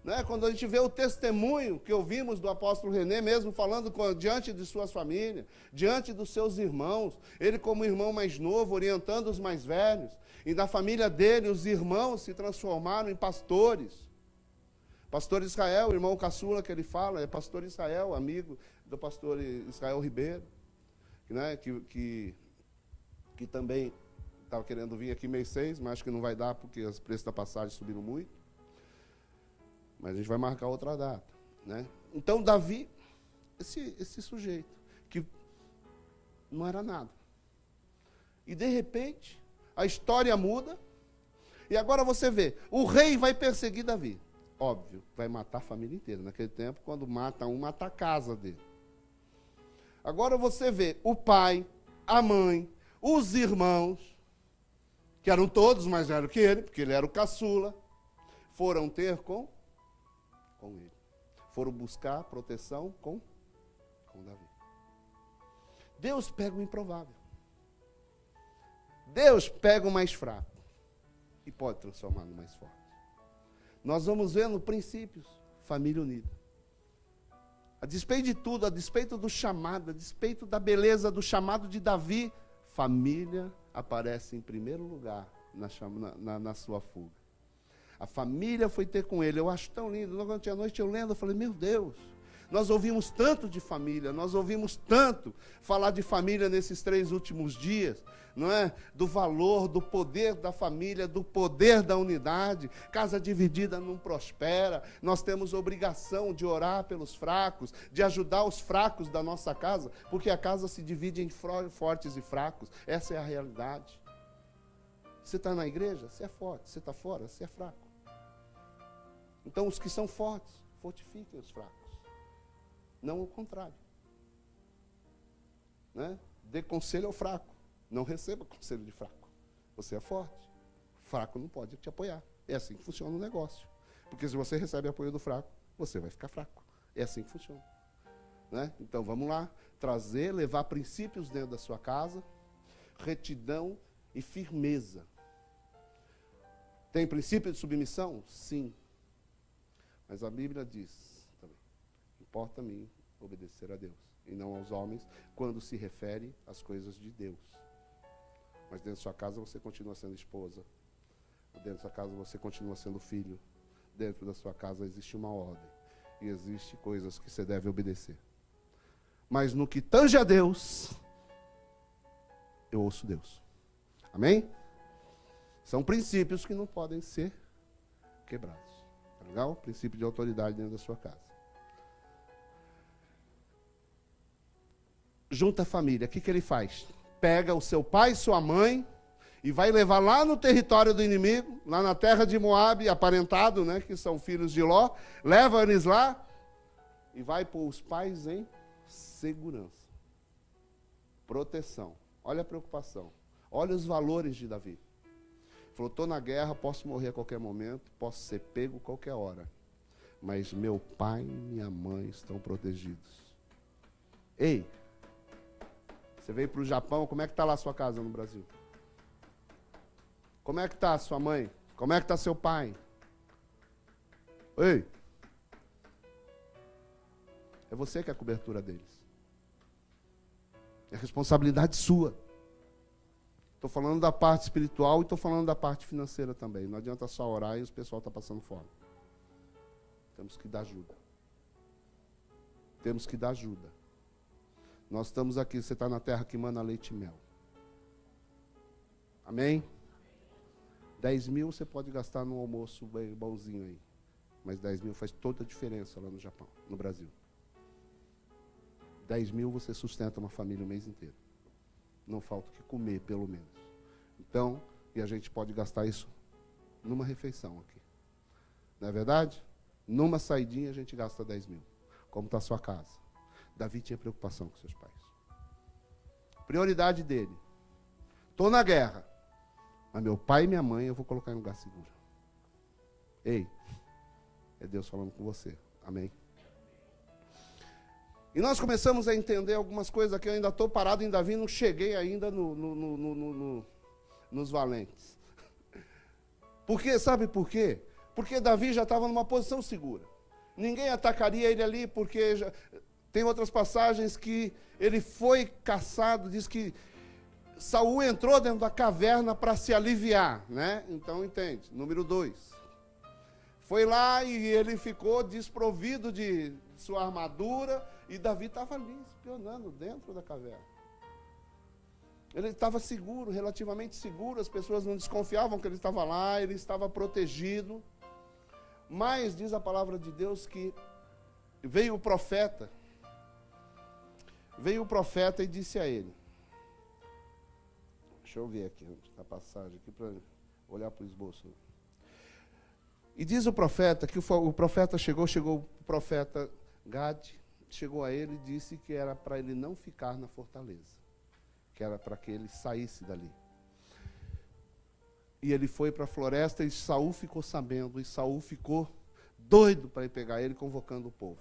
Né? Quando a gente vê o testemunho que ouvimos do apóstolo René, mesmo falando diante de suas famílias, diante dos seus irmãos, ele como irmão mais novo, orientando os mais velhos, e na família dele, os irmãos se transformaram em pastores. Pastor Israel, o irmão caçula que ele fala, é pastor Israel, amigo do pastor Israel Ribeiro, né? que também estava querendo vir aqui mês 6, mas acho que não vai dar porque os preços da passagem subiram muito. Mas a gente vai marcar outra data, né? Então, Davi, esse sujeito, que não era nada. E, de repente, a história muda, e agora você vê, o rei vai perseguir Davi. óbvio, vai matar a família inteira. Naquele tempo, quando mata um, mata a casa dele. Agora você vê o pai, a mãe, os irmãos, que eram todos mais velhos que ele, porque ele era o caçula, foram ter com ele. Foram buscar proteção com Davi. Deus pega o improvável. Deus pega o mais fraco e pode transformar no mais forte. Nós vamos ver no princípios, família unida. A despeito de tudo, a despeito do chamado, a despeito da beleza do chamado de Davi, família aparece em primeiro lugar na sua fuga. A família foi ter com ele. Eu acho tão lindo. Ontem à noite eu lendo, eu falei, meu Deus, nós ouvimos tanto de família, nós ouvimos tanto falar de família nesses 3 últimos dias, não é? Do valor, do poder da família, do poder da unidade. Casa dividida não prospera. Nós temos obrigação de orar pelos fracos, de ajudar os fracos da nossa casa, porque a casa se divide em fortes e fracos. Essa é a realidade. Você está na igreja, você é forte. Você está fora, você é fraco. Então, os que são fortes, fortifiquem os fracos. Não o contrário. Né? Dê conselho ao fraco. Não receba conselho de fraco. Você é forte. Fraco não pode te apoiar. É assim que funciona o negócio. Porque se você recebe apoio do fraco, você vai ficar fraco. É assim que funciona. Né? Então, vamos lá. Levar princípios dentro da sua casa. Retidão e firmeza. Tem princípio de submissão? Sim. Mas a Bíblia diz também, importa a mim obedecer a Deus, e não aos homens, quando se refere às coisas de Deus. Mas dentro da sua casa você continua sendo esposa, dentro da sua casa você continua sendo filho, dentro da sua casa existe uma ordem, e existe coisas que você deve obedecer. Mas no que tange a Deus, eu ouço Deus. Amém? São princípios que não podem ser quebrados. Tá legal? Princípio de autoridade dentro da sua casa. Junta a família. O que ele faz? Pega o seu pai e sua mãe e vai levar lá no território do inimigo, lá na terra de Moabe, aparentado, né, que são filhos de Ló. Leva eles lá e vai pôr os pais em segurança. Proteção. Olha a preocupação. Olha os valores de Davi. Falou, estou na guerra, posso morrer a qualquer momento, posso ser pego a qualquer hora. Mas meu pai e minha mãe estão protegidos. Ei, você veio para o Japão, como é que está lá a sua casa no Brasil? Como é que está a sua mãe? Como é que está seu pai? Ei, é você que é a cobertura deles. É responsabilidade sua. Estou falando da parte espiritual e estou falando da parte financeira também. Não adianta só orar e o pessoal está passando fome. Temos que dar ajuda. Temos que dar ajuda. Nós estamos aqui, você está na terra que mana leite e mel. Amém? 10 mil você pode gastar num almoço bem bonzinho aí. Mas 10 mil faz toda a diferença lá no Japão, no Brasil. 10 mil você sustenta uma família o mês inteiro. Não falta o que comer, pelo menos. Então, e a gente pode gastar isso numa refeição aqui. Não é verdade? Numa saidinha a gente gasta 10 mil. Como está a sua casa? Davi tinha preocupação com seus pais. Prioridade dele. Estou na guerra. Mas meu pai e minha mãe eu vou colocar em lugar seguro. Ei, é Deus falando com você. Amém? E nós começamos a entender algumas coisas aqui. Eu ainda estou parado em Davi, não cheguei ainda nos valentes. Sabe por quê? Porque Davi já estava numa posição segura. Ninguém atacaria ele ali, porque tem outras passagens que ele foi caçado, diz que Saul entrou dentro da caverna para se aliviar, né? Então, entende. Número 2. Foi lá e ele ficou desprovido de sua armadura, e Davi estava ali, espionando dentro da caverna. Ele estava seguro, relativamente seguro, as pessoas não desconfiavam que ele estava lá, ele estava protegido. Mas, diz a palavra de Deus que veio o profeta e disse a ele, deixa eu ver aqui, a passagem aqui para olhar para o esboço. E diz o profeta que o profeta chegou o profeta Gade, chegou a ele e disse que era para ele não ficar na fortaleza, que era para que ele saísse dali. E ele foi para a floresta e Saul ficou sabendo, e Saul ficou doido para ir pegar ele, convocando o povo.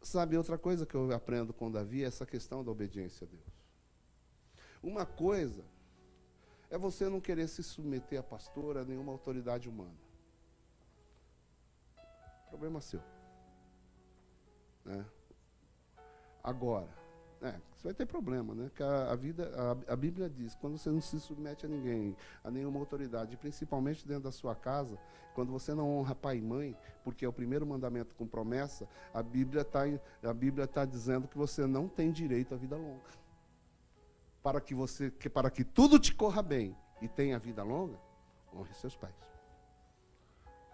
Sabe, outra coisa que eu aprendo com Davi é essa questão da obediência a Deus. Uma coisa é você não querer se submeter a pastor, a nenhuma autoridade humana. Problema seu. Né? Agora, você vai ter problema, né? Que a Bíblia diz, quando você não se submete a ninguém, a nenhuma autoridade, principalmente dentro da sua casa, quando você não honra pai e mãe, porque é o primeiro mandamento com promessa, a Bíblia está dizendo que você não tem direito à vida longa. Para que tudo te corra bem e tenha vida longa, honre seus pais.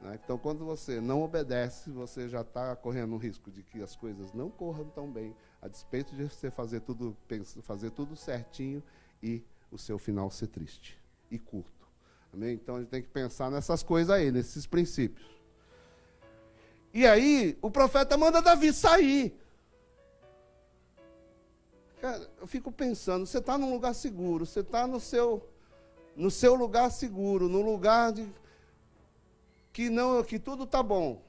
Né? Então, quando você não obedece, você já está correndo o risco de que as coisas não corram tão bem, a despeito de você fazer tudo certinho e o seu final ser triste e curto. Amém? Então, a gente tem que pensar nessas coisas aí, nesses princípios. E aí, o profeta manda Davi sair. Cara, eu fico pensando, você está num lugar seguro, você está no seu lugar seguro, no lugar de que tudo está bom.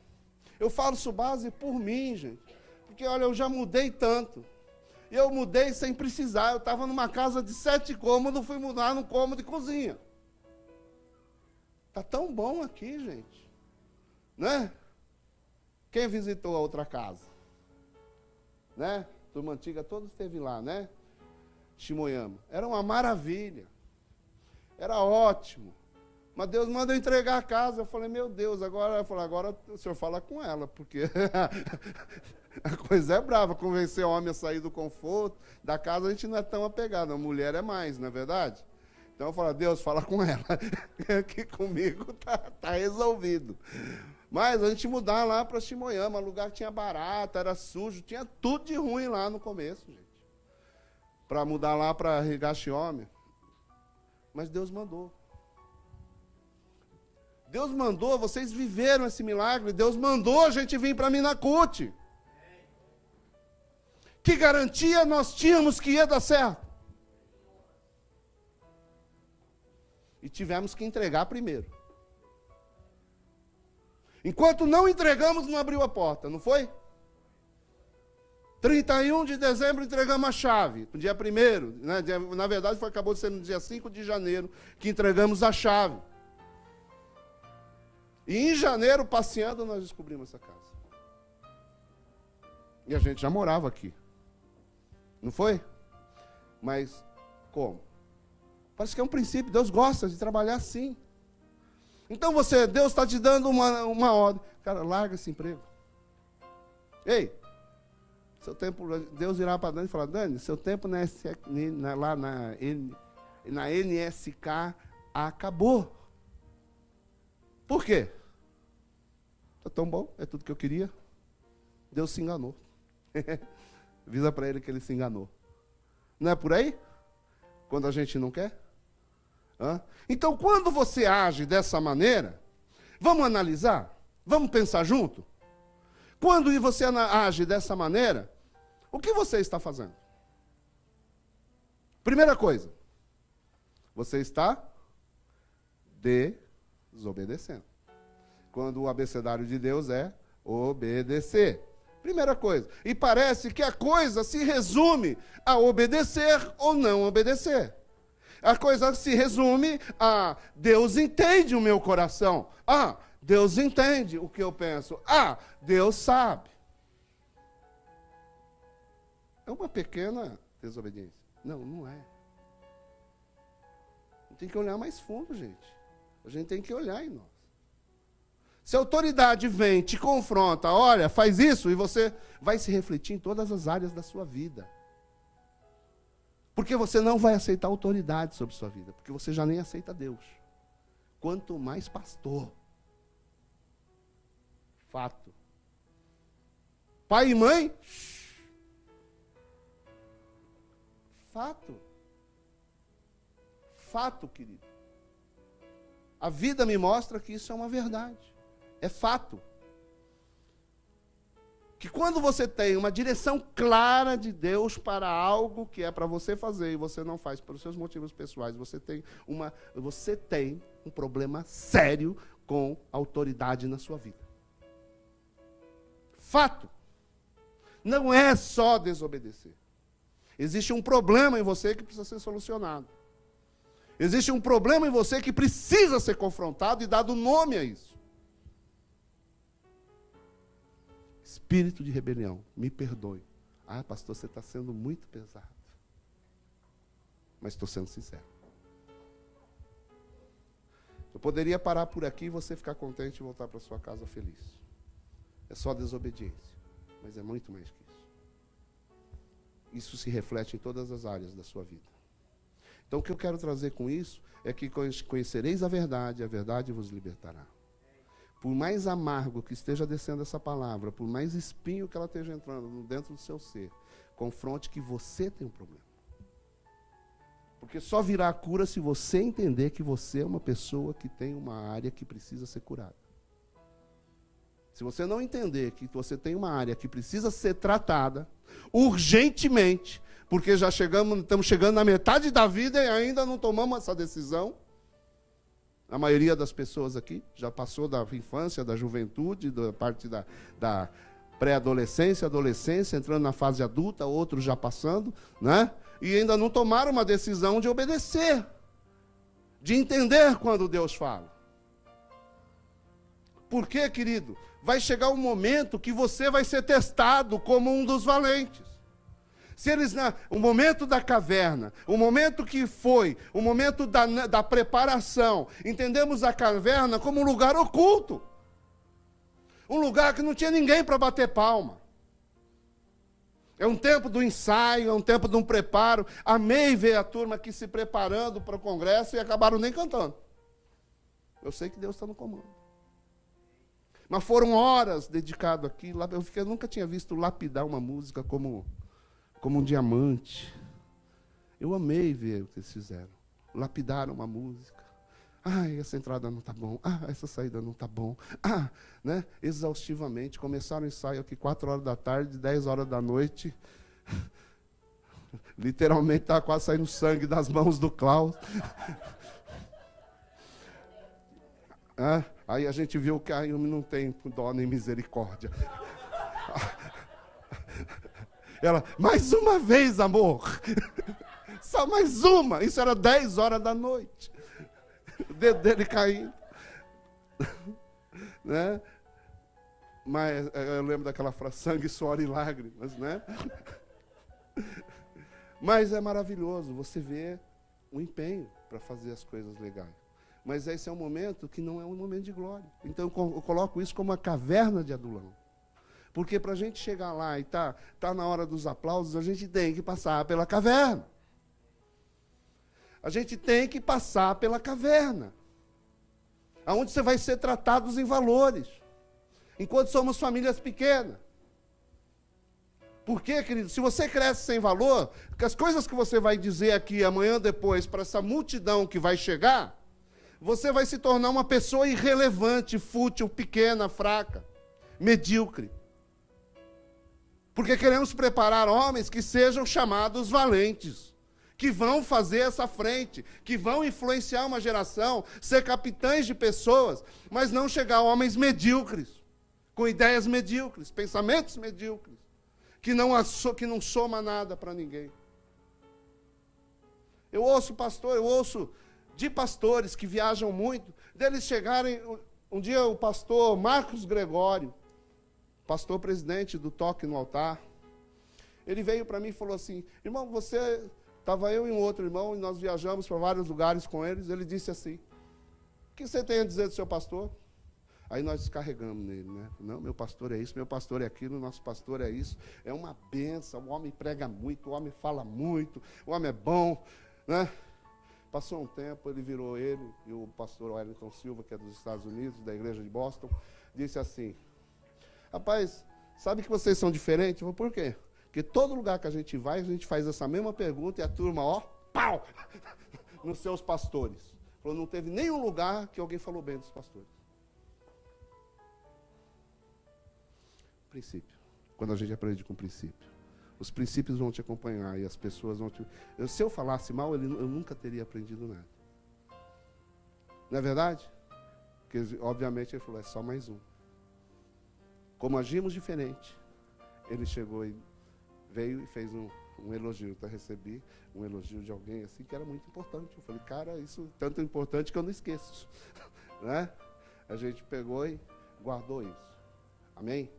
Eu falo isso base por mim, gente. Porque, olha, eu já mudei tanto. Eu mudei sem precisar. Eu estava numa casa de 7 cômodos, fui mudar num cômodo de cozinha. Está tão bom aqui, gente. Né? Quem visitou a outra casa? Né? Turma antiga, todos esteve lá, né? Shimoyama. Era uma maravilha. Era ótimo. Mas Deus manda eu entregar a casa. Eu falei, meu Deus, agora o senhor fala com ela, porque a coisa é brava. Convencer o homem a sair do conforto da casa, a gente não é tão apegado. A mulher é mais, não é verdade? Então eu falo, Deus, fala com ela. Aqui comigo tá resolvido. Mas a gente mudar lá para Shimoyama, lugar que tinha barata, era sujo, tinha tudo de ruim lá no começo, gente. Para mudar lá para Higashiome. Mas Deus mandou. Deus mandou, vocês viveram esse milagre, Deus mandou a gente vir para Minakut. Que garantia nós tínhamos que ia dar certo? E tivemos que entregar primeiro. Enquanto não entregamos, não abriu a porta, não foi? 31 de dezembro entregamos a chave, no dia 1º, né? Na verdade acabou de ser no dia 5 de janeiro que entregamos a chave. E em janeiro, passeando, nós descobrimos essa casa. E a gente já morava aqui. Não foi? Mas como? Parece que é um princípio, Deus gosta de trabalhar assim. Então Deus está te dando uma ordem. Cara, larga esse emprego. Ei, seu tempo, Deus irá para Dani e falar, Dani, seu tempo lá na NSK acabou. Por quê? Está tão bom, é tudo que eu queria. Deus se enganou. Avisa para ele que ele se enganou. Não é por aí? Quando a gente não quer? Então, quando você age dessa maneira, vamos analisar? Vamos pensar junto? Quando você age dessa maneira, o que você está fazendo? Primeira coisa, você está desobedecendo. Quando o abecedário de Deus é obedecer. Primeira coisa. E parece que a coisa se resume a obedecer ou não obedecer. A coisa se resume a Deus entende o meu coração. Deus entende o que eu penso. Deus sabe. É uma pequena desobediência. Não é. Tem que olhar mais fundo, gente. A gente tem que olhar em nós. Se a autoridade vem, te confronta, olha, faz isso, e você vai se refletir em todas as áreas da sua vida. Porque você não vai aceitar autoridade sobre sua vida, porque você já nem aceita Deus. Quanto mais pastor. Fato. Pai e mãe? Fato. Fato, querido. A vida me mostra que isso é uma verdade. É fato. Que quando você tem uma direção clara de Deus para algo que é para você fazer e você não faz pelos seus motivos pessoais, você tem um problema sério com a autoridade na sua vida. Fato. Não é só desobedecer. Existe um problema em você que precisa ser solucionado. Existe um problema em você que precisa ser confrontado e dado nome a isso. Espírito de rebelião, me perdoe. Ah, pastor, você está sendo muito pesado. Mas estou sendo sincero. Eu poderia parar por aqui e você ficar contente e voltar para sua casa feliz. É só desobediência, mas é muito mais que isso. Isso se reflete em todas as áreas da sua vida. Então, o que eu quero trazer com isso é que conhecereis a verdade vos libertará. Por mais amargo que esteja descendo essa palavra, por mais espinho que ela esteja entrando dentro do seu ser, confronte que você tem um problema. Porque só virá a cura se você entender que você é uma pessoa que tem uma área que precisa ser curada. Se você não entender que você tem uma área que precisa ser tratada urgentemente, porque estamos chegando na metade da vida e ainda não tomamos essa decisão. A maioria das pessoas aqui já passou da infância, da juventude, da parte da pré-adolescência, adolescência, entrando na fase adulta, outros já passando, né? E ainda não tomaram uma decisão de obedecer, de entender quando Deus fala. Por quê, querido? Vai chegar um momento que você vai ser testado como um dos valentes. Se eles, o momento da caverna, o momento que foi, o momento da preparação, entendemos a caverna como um lugar oculto. Um lugar que não tinha ninguém para bater palma. É um tempo do ensaio, é um tempo de um preparo. Amei ver a turma aqui se preparando para o congresso e acabaram nem cantando. Eu sei que Deus está no comando. Mas foram horas dedicadas aqui. Eu nunca tinha visto lapidar uma música como um diamante. Eu amei ver o que eles fizeram. Lapidaram uma música. Essa entrada não está bom. Essa saída não está bom. Né? Exaustivamente. Começaram o ensaio aqui 4 horas da tarde, 10 horas da noite. Literalmente estava quase saindo sangue das mãos do Klaus. Aí a gente viu que a Yumi não tem dó nem misericórdia. Ela, mais uma vez, amor. Só mais uma. Isso era 10 horas da noite. O dedo dele caindo. Né? Mas eu lembro daquela frase, sangue, suor e lágrimas, né? Mas é maravilhoso você ver o empenho para fazer as coisas legais. Mas esse é um momento que não é um momento de glória. Então eu coloco isso como uma caverna de Adulão. Porque para a gente chegar lá e tá na hora dos aplausos, a gente tem que passar pela caverna. A gente tem que passar pela caverna. Onde você vai ser tratados em valores. Enquanto somos famílias pequenas. Por quê, querido? Se você cresce sem valor, porque as coisas que você vai dizer aqui amanhã depois para essa multidão que vai chegar, você vai se tornar uma pessoa irrelevante, fútil, pequena, fraca, medíocre. Porque queremos preparar homens que sejam chamados valentes, que vão fazer essa frente, que vão influenciar uma geração, ser capitães de pessoas, mas não chegar homens medíocres, com ideias medíocres, pensamentos medíocres, que não soma nada para ninguém. Eu ouço de pastores que viajam muito, deles chegarem, um dia o pastor Marcos Gregório, pastor presidente do Toque no Altar, ele veio para mim e falou assim, irmão, estava eu e um outro irmão, e nós viajamos para vários lugares com eles, ele disse assim, o que você tem a dizer do seu pastor? Aí nós descarregamos nele, né? Não, meu pastor é isso, meu pastor é aquilo, nosso pastor é isso, é uma bênção, o homem prega muito, o homem fala muito, o homem é bom, né? Passou um tempo, ele e o pastor Wellington Silva, que é dos Estados Unidos, da igreja de Boston, disse assim, rapaz, sabe que vocês são diferentes? Eu falei, por quê? Porque todo lugar que a gente vai, a gente faz essa mesma pergunta e a turma, pau, nos seus pastores. Falou, não teve nenhum lugar que alguém falou bem dos pastores. Princípio. Quando a gente aprende com princípio. Os princípios vão te acompanhar e as pessoas vão te... Se eu falasse mal, eu nunca teria aprendido nada. Não é verdade? Porque, obviamente, ele falou, é só mais um. Como agimos diferente, ele chegou e veio e fez um elogio. Então, eu recebi um elogio de alguém assim que era muito importante. Eu falei, cara, isso é tanto importante que eu não esqueço. Né? A gente pegou e guardou isso. Amém?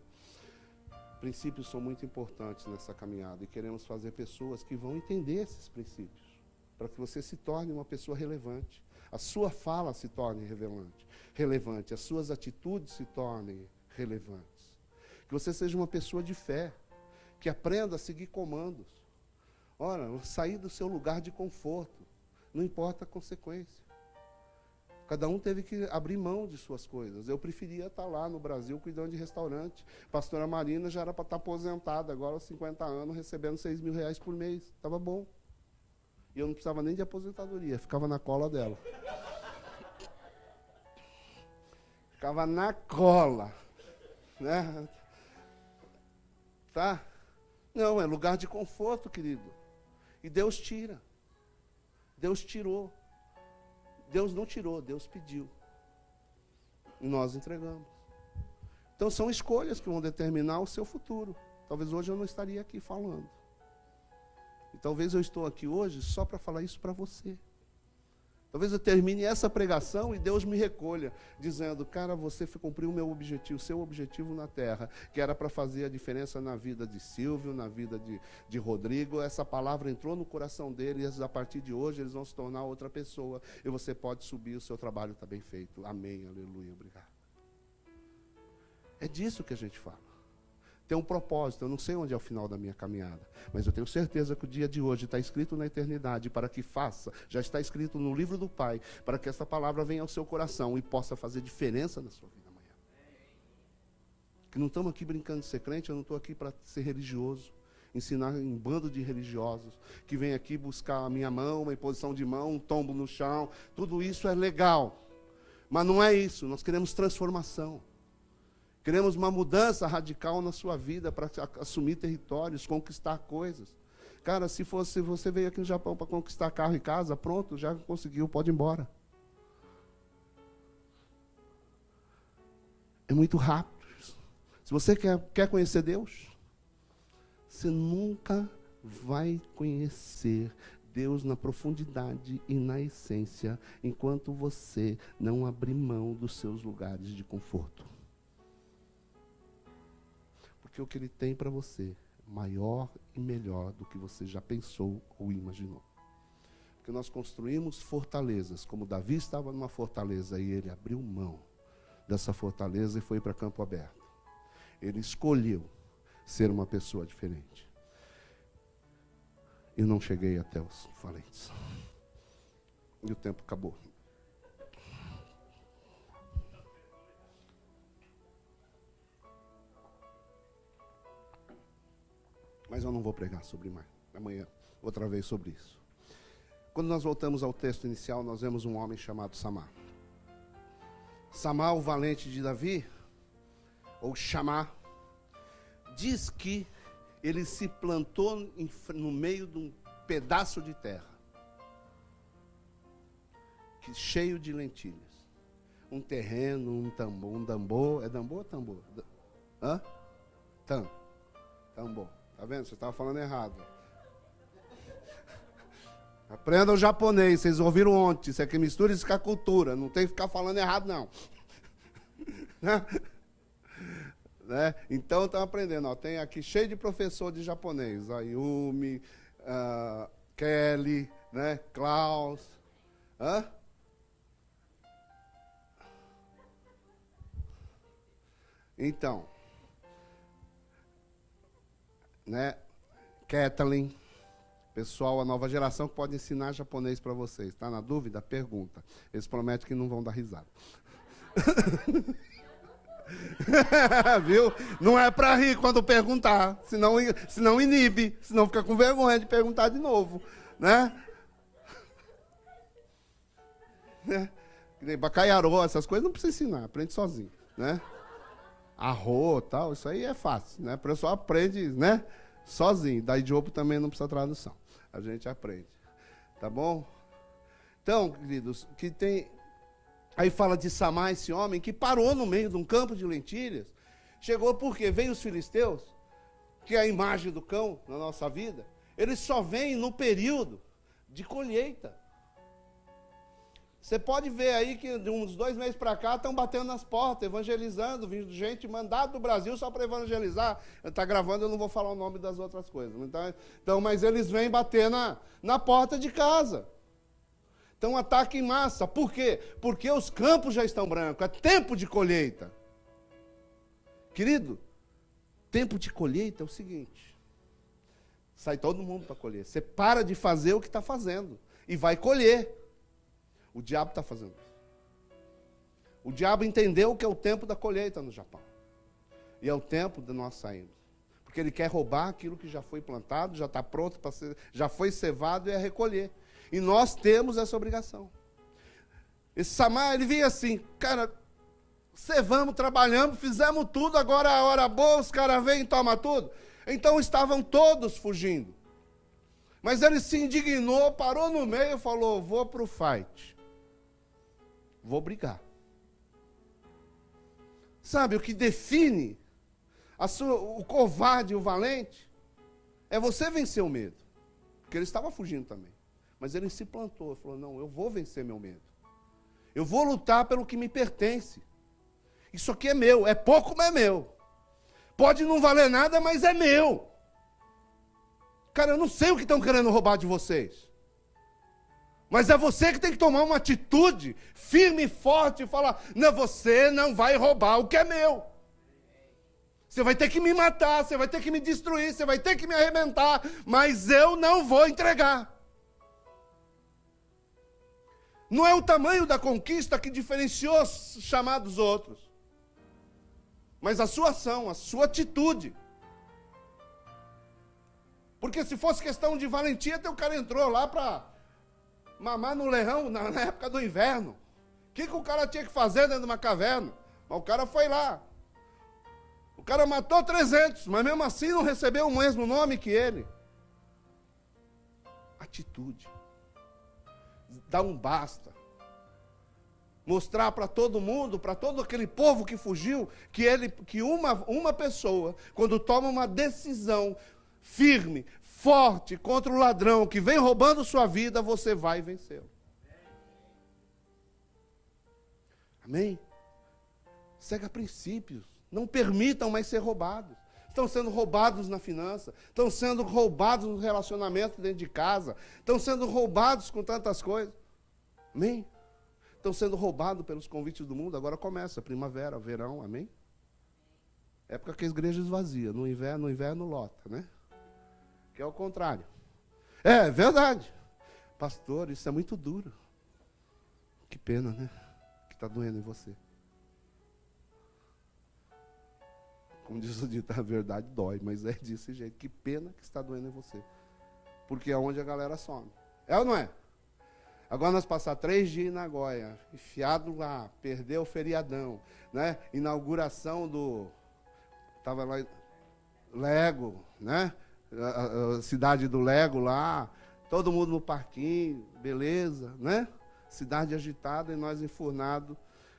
Princípios são muito importantes nessa caminhada e queremos fazer pessoas que vão entender esses princípios, para que você se torne uma pessoa relevante. A sua fala se torne relevante, as suas atitudes se tornem relevantes. Que você seja uma pessoa de fé, que aprenda a seguir comandos. Ora, sair do seu lugar de conforto, não importa a consequência. Cada um teve que abrir mão de suas coisas. Eu preferia estar lá no Brasil cuidando de restaurante. Pastora Marina já era para estar aposentada, agora aos 50 anos, recebendo R$6.000 por mês. Estava bom. E eu não precisava nem de aposentadoria, ficava na cola dela. Ficava na cola. Né? Tá? Não, é lugar de conforto, querido. E Deus tira. Deus tirou. Deus não tirou, Deus pediu. E nós entregamos. Então são escolhas que vão determinar o seu futuro. Talvez hoje eu não estaria aqui falando. E talvez eu estou aqui hoje só para falar isso para você. Talvez eu termine essa pregação e Deus me recolha, dizendo, cara, você cumpriu o meu objetivo, seu objetivo na terra, que era para fazer a diferença na vida de Silvio, na vida de Rodrigo. Essa palavra entrou no coração deles e a partir de hoje eles vão se tornar outra pessoa. E você pode subir, o seu trabalho está bem feito. Amém, aleluia, obrigado. É disso que a gente fala. Tem um propósito, eu não sei onde é o final da minha caminhada, mas eu tenho certeza que o dia de hoje está escrito na eternidade para que faça, já está escrito no livro do Pai, para que essa palavra venha ao seu coração e possa fazer diferença na sua vida amanhã. Que não estamos aqui brincando de ser crente, eu não estou aqui para ser religioso, ensinar um bando de religiosos, que vem aqui buscar a minha mão, uma imposição de mão, um tombo no chão, tudo isso é legal, mas não é isso, nós queremos transformação. Queremos uma mudança radical na sua vida para assumir territórios, conquistar coisas. Cara, se você veio aqui no Japão para conquistar carro e casa, pronto, já conseguiu, pode ir embora. É muito rápido. Se você quer conhecer Deus, você nunca vai conhecer Deus na profundidade e na essência, enquanto você não abrir mão dos seus lugares de conforto. Porque o que Ele tem para você é maior e melhor do que você já pensou ou imaginou. Porque nós construímos fortalezas, como Davi estava numa fortaleza e ele abriu mão dessa fortaleza e foi para campo aberto. Ele escolheu ser uma pessoa diferente. Eu não cheguei até os valentes. E o tempo acabou. Mas eu não vou pregar sobre mais. Amanhã, outra vez sobre isso. Quando nós voltamos ao texto inicial, nós vemos um homem chamado Samá. Samá, o valente de Davi, ou Chamá, diz que ele se plantou no meio de um pedaço de terra, cheio de lentilhas. Um terreno, um tambor. É tambor ou tambor? Hã? Tambor. Tá vendo? Você estava falando errado. Aprenda o japonês, vocês ouviram ontem. Isso aqui mistura isso com a cultura. Não tem que ficar falando errado, não. Né? Então, estão aprendendo. Ó, tem aqui cheio de professor de japonês. Ayumi, Kelly, né? Klaus. Hã? Então, né? Kathleen, pessoal, a nova geração que pode ensinar japonês para vocês. Está na dúvida? Pergunta. Eles prometem que não vão dar risada. Viu? Não é para rir quando perguntar, senão inibe, senão fica com vergonha de perguntar de novo, né? né? Bacalhau, essas coisas não precisa ensinar, aprende sozinho, né? Arroz, tal, isso aí é fácil, né? O pessoal aprende, né? Sozinho. Da idiopo também não precisa tradução. A gente aprende. Tá bom? Então, queridos, que tem... Aí fala de Samar, esse homem, que parou no meio de um campo de lentilhas. Chegou porque veio os filisteus, que é a imagem do cão na nossa vida. Eles só vêm no período de colheita. Você pode ver aí que de uns 2 meses para cá estão batendo nas portas, evangelizando, vindo gente mandada do Brasil só para evangelizar. Está gravando, eu não vou falar o nome das outras coisas. Então, mas eles vêm bater na porta de casa. Então, ataque em massa. Por quê? Porque os campos já estão brancos. É tempo de colheita. Querido, tempo de colheita é o seguinte. Sai todo mundo para colher. Você para de fazer o que está fazendo e vai colher. O diabo está fazendo isso. O diabo entendeu que é o tempo da colheita no Japão. E é o tempo de nós sairmos. Porque ele quer roubar aquilo que já foi plantado, já está pronto para ser, já foi cevado e é recolher. E nós temos essa obrigação. Esse Samar, ele vinha assim, cara, cevamos, trabalhamos, fizemos tudo, agora é a hora boa, os caras vêm e tomam tudo. Então estavam todos fugindo. Mas ele se indignou, parou no meio e falou, vou para o fight. Vou brigar. Sabe, o que define o covarde e o valente é você vencer o medo. Porque ele estava fugindo também. Mas ele se plantou, falou, não, eu vou vencer meu medo. Eu vou lutar pelo que me pertence. Isso aqui é meu, é pouco, mas é meu. Pode não valer nada, mas é meu. Cara, eu não sei o que estão querendo roubar de vocês. Mas é você que tem que tomar uma atitude firme e forte e falar, não, você não vai roubar o que é meu. Você vai ter que me matar, você vai ter que me destruir, você vai ter que me arrebentar, mas eu não vou entregar. Não é o tamanho da conquista que diferenciou os chamados outros, mas a sua ação, a sua atitude. Porque se fosse questão de valentia, até o cara entrou lá para mamar no leão na época do inverno. O que o cara tinha que fazer dentro de uma caverna? Mas o cara foi lá. O cara matou 300, mas mesmo assim não recebeu o mesmo nome que ele. Atitude. Dar um basta. Mostrar para todo mundo, para todo aquele povo que fugiu, que uma pessoa, quando toma uma decisão firme, forte contra o ladrão que vem roubando sua vida, você vai vencê-lo. Amém? Segue princípios. Não permitam mais ser roubados. Estão sendo roubados na finança, estão sendo roubados no relacionamento dentro de casa, estão sendo roubados com tantas coisas. Amém? Estão sendo roubados pelos convites do mundo. Agora começa, primavera, verão, amém? Época que a igreja esvazia, no inverno lota, né? Que é o contrário. É verdade. Pastor, isso é muito duro. Que pena, né? Que está doendo em você. Como diz o ditado, a verdade dói, mas é desse jeito. Que pena que está doendo em você. Porque é onde a galera some. É ou não é? Agora nós passar 3 dias em Nagoya, enfiado lá, perdeu o feriadão, né? Inauguração do... Estava lá... Lego, né? A cidade do Lego lá, todo mundo no parquinho, beleza, né? Cidade agitada e nós enfurnados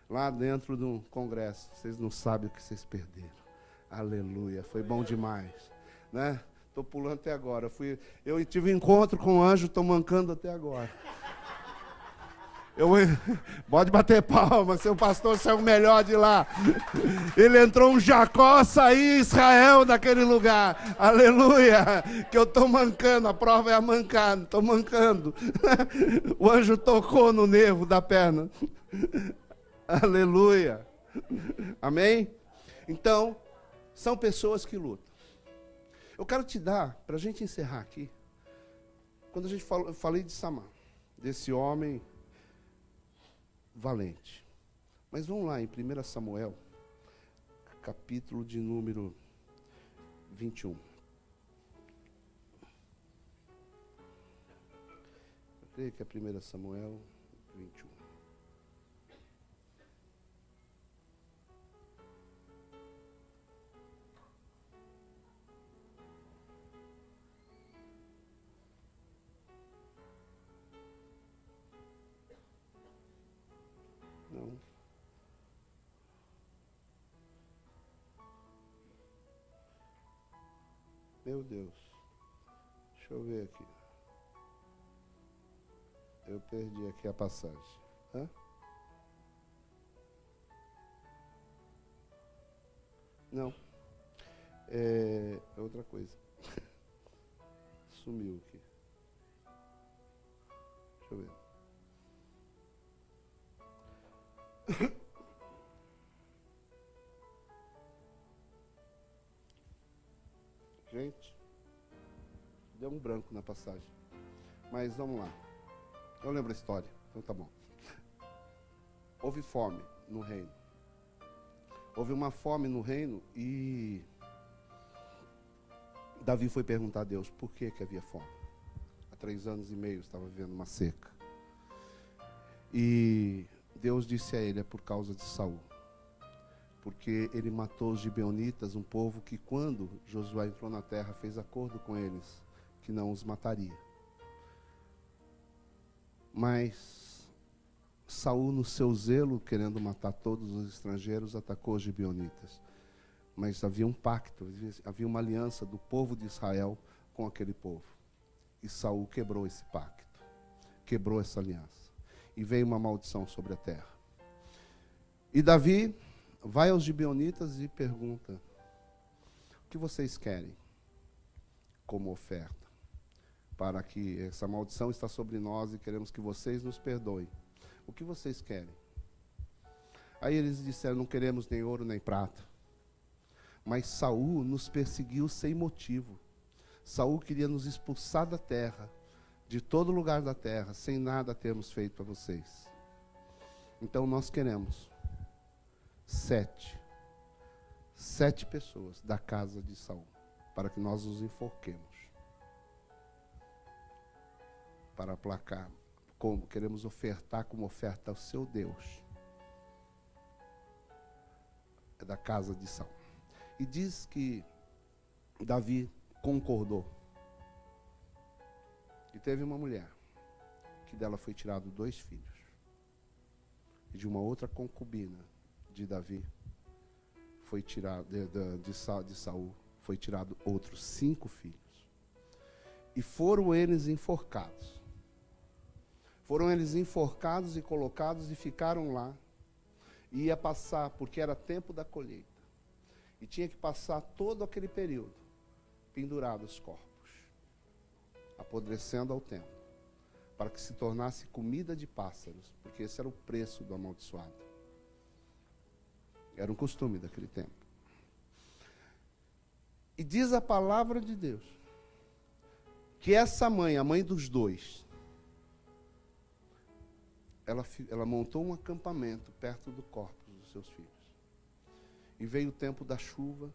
lá dentro do congresso. Vocês não sabem o que vocês perderam. Aleluia, foi bom demais, né? Estou pulando até agora. Eu tive um encontro com o anjo, estou mancando até agora. Pode bater palma, seu pastor saiu o melhor de lá. Ele entrou um Jacó, saiu Israel daquele lugar. Aleluia, que eu estou mancando, a prova é a mancada, estou mancando. O anjo tocou no nervo da perna. Aleluia. Amém? Então, são pessoas que lutam. Eu quero te dar, para a gente encerrar aqui, quando eu falei de Samar, desse homem valente. Mas vamos lá em 1 Samuel, capítulo de número 21. Eu creio que é 1 Samuel 21. Não. Meu Deus. Deixa eu ver aqui. Eu perdi aqui a passagem. Hã? Não. É outra coisa. Sumiu aqui. Deixa eu ver. Gente, deu um branco na passagem. Mas vamos lá. Eu lembro a história, então tá bom. Houve fome no reino. Houve uma fome no reino e Davi foi perguntar a Deus por que havia fome. Há 3 anos e meio estava vivendo uma seca. E Deus disse a ele, é por causa de Saul. Porque ele matou os gibeonitas, um povo que quando Josué entrou na terra, fez acordo com eles, que não os mataria. Mas Saul, no seu zelo, querendo matar todos os estrangeiros, atacou os gibeonitas. Mas havia um pacto, havia uma aliança do povo de Israel com aquele povo. E Saul quebrou esse pacto, quebrou essa aliança. E veio uma maldição sobre a terra. E Davi vai aos gibeonitas e pergunta, o que vocês querem como oferta? Para que essa maldição está sobre nós e queremos que vocês nos perdoem. O que vocês querem? Aí eles disseram, não queremos nem ouro nem prata. Mas Saul nos perseguiu sem motivo. Saul queria nos expulsar da terra, de todo lugar da terra, sem nada termos feito a vocês. Então nós queremos 7 pessoas da casa de Saul, para que nós os enforquemos. Para aplacar, como queremos ofertar como oferta ao seu Deus. É da casa de Saul. E diz que Davi concordou. E teve uma mulher, que dela foi tirado 2 filhos. E de uma outra concubina de Davi, foi tirado, de Saul, foi tirado outros 5 filhos. E foram eles enforcados. Foram eles enforcados e colocados e ficaram lá. E ia passar, porque era tempo da colheita. E tinha que passar todo aquele período, pendurados os corpos, apodrecendo ao tempo, para que se tornasse comida de pássaros, porque esse era o preço do amaldiçoado. Era um costume daquele tempo. E diz a palavra de Deus, que essa mãe, a mãe dos 2, ela montou um acampamento perto do corpo dos seus filhos. E veio o tempo da chuva,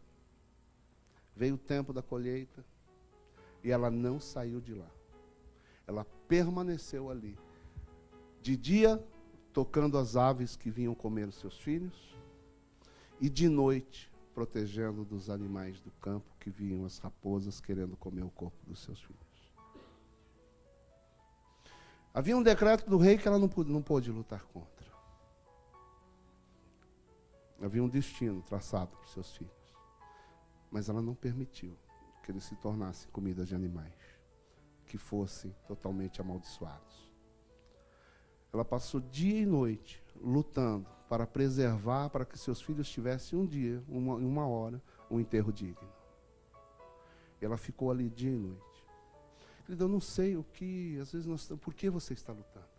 veio o tempo da colheita, e ela não saiu de lá. Ela permaneceu ali. De dia, tocando as aves que vinham comer os seus filhos, e de noite, protegendo dos animais do campo que vinham as raposas querendo comer o corpo dos seus filhos. Havia um decreto do rei que ela não pôde lutar contra. Havia um destino traçado para os seus filhos. Mas ela não permitiu que eles se tornassem comida de animais, que fossem totalmente amaldiçoados. Ela passou dia e noite lutando para preservar, para que seus filhos tivessem um dia, uma hora, um enterro digno. E ela ficou ali dia e noite. Querida, eu não sei o que, às vezes por que você está lutando?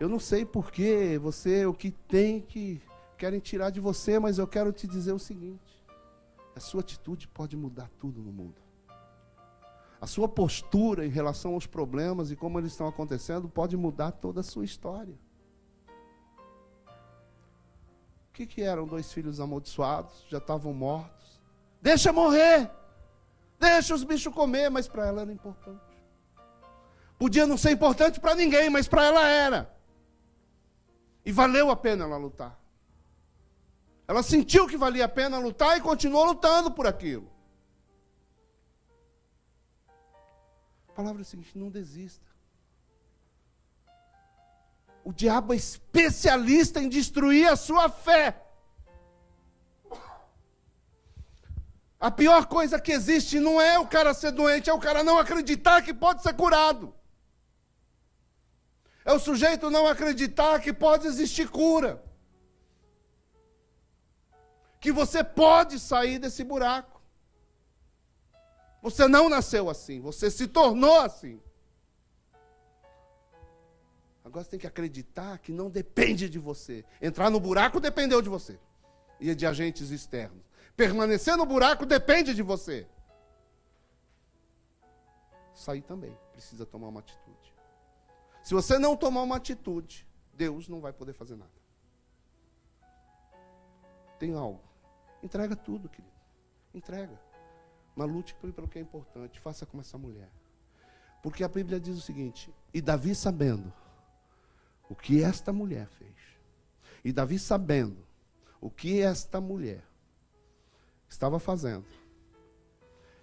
Eu não sei por que você, o que tem que querem tirar de você, mas eu quero te dizer o seguinte: a sua atitude pode mudar tudo no mundo. A sua postura em relação aos problemas e como eles estão acontecendo pode mudar toda a sua história. O que eram 2 filhos amaldiçoados? Já estavam mortos. Deixa morrer! Deixa os bichos comer, mas para ela era importante. Podia não ser importante para ninguém, mas para ela era. E valeu a pena ela lutar. Ela sentiu que valia a pena lutar e continuou lutando por aquilo. A palavra é a seguinte: não desista. O diabo é especialista em destruir a sua fé. A pior coisa que existe não é o cara ser doente, é o cara não acreditar que pode ser curado. É o sujeito não acreditar que pode existir cura. Que você pode sair desse buraco. Você não nasceu assim, você se tornou assim. Agora você tem que acreditar que não depende de você. Entrar no buraco dependeu de você. E de agentes externos. Permanecer no buraco depende de você. Sair também precisa tomar uma atitude. Se você não tomar uma atitude, Deus não vai poder fazer nada. Tem algo. Entrega tudo, querido. Entrega. Mas lute pelo que é importante. Faça como essa mulher. Porque a Bíblia diz o seguinte: e Davi sabendo o que esta mulher fez, e Davi sabendo o que esta mulher estava fazendo,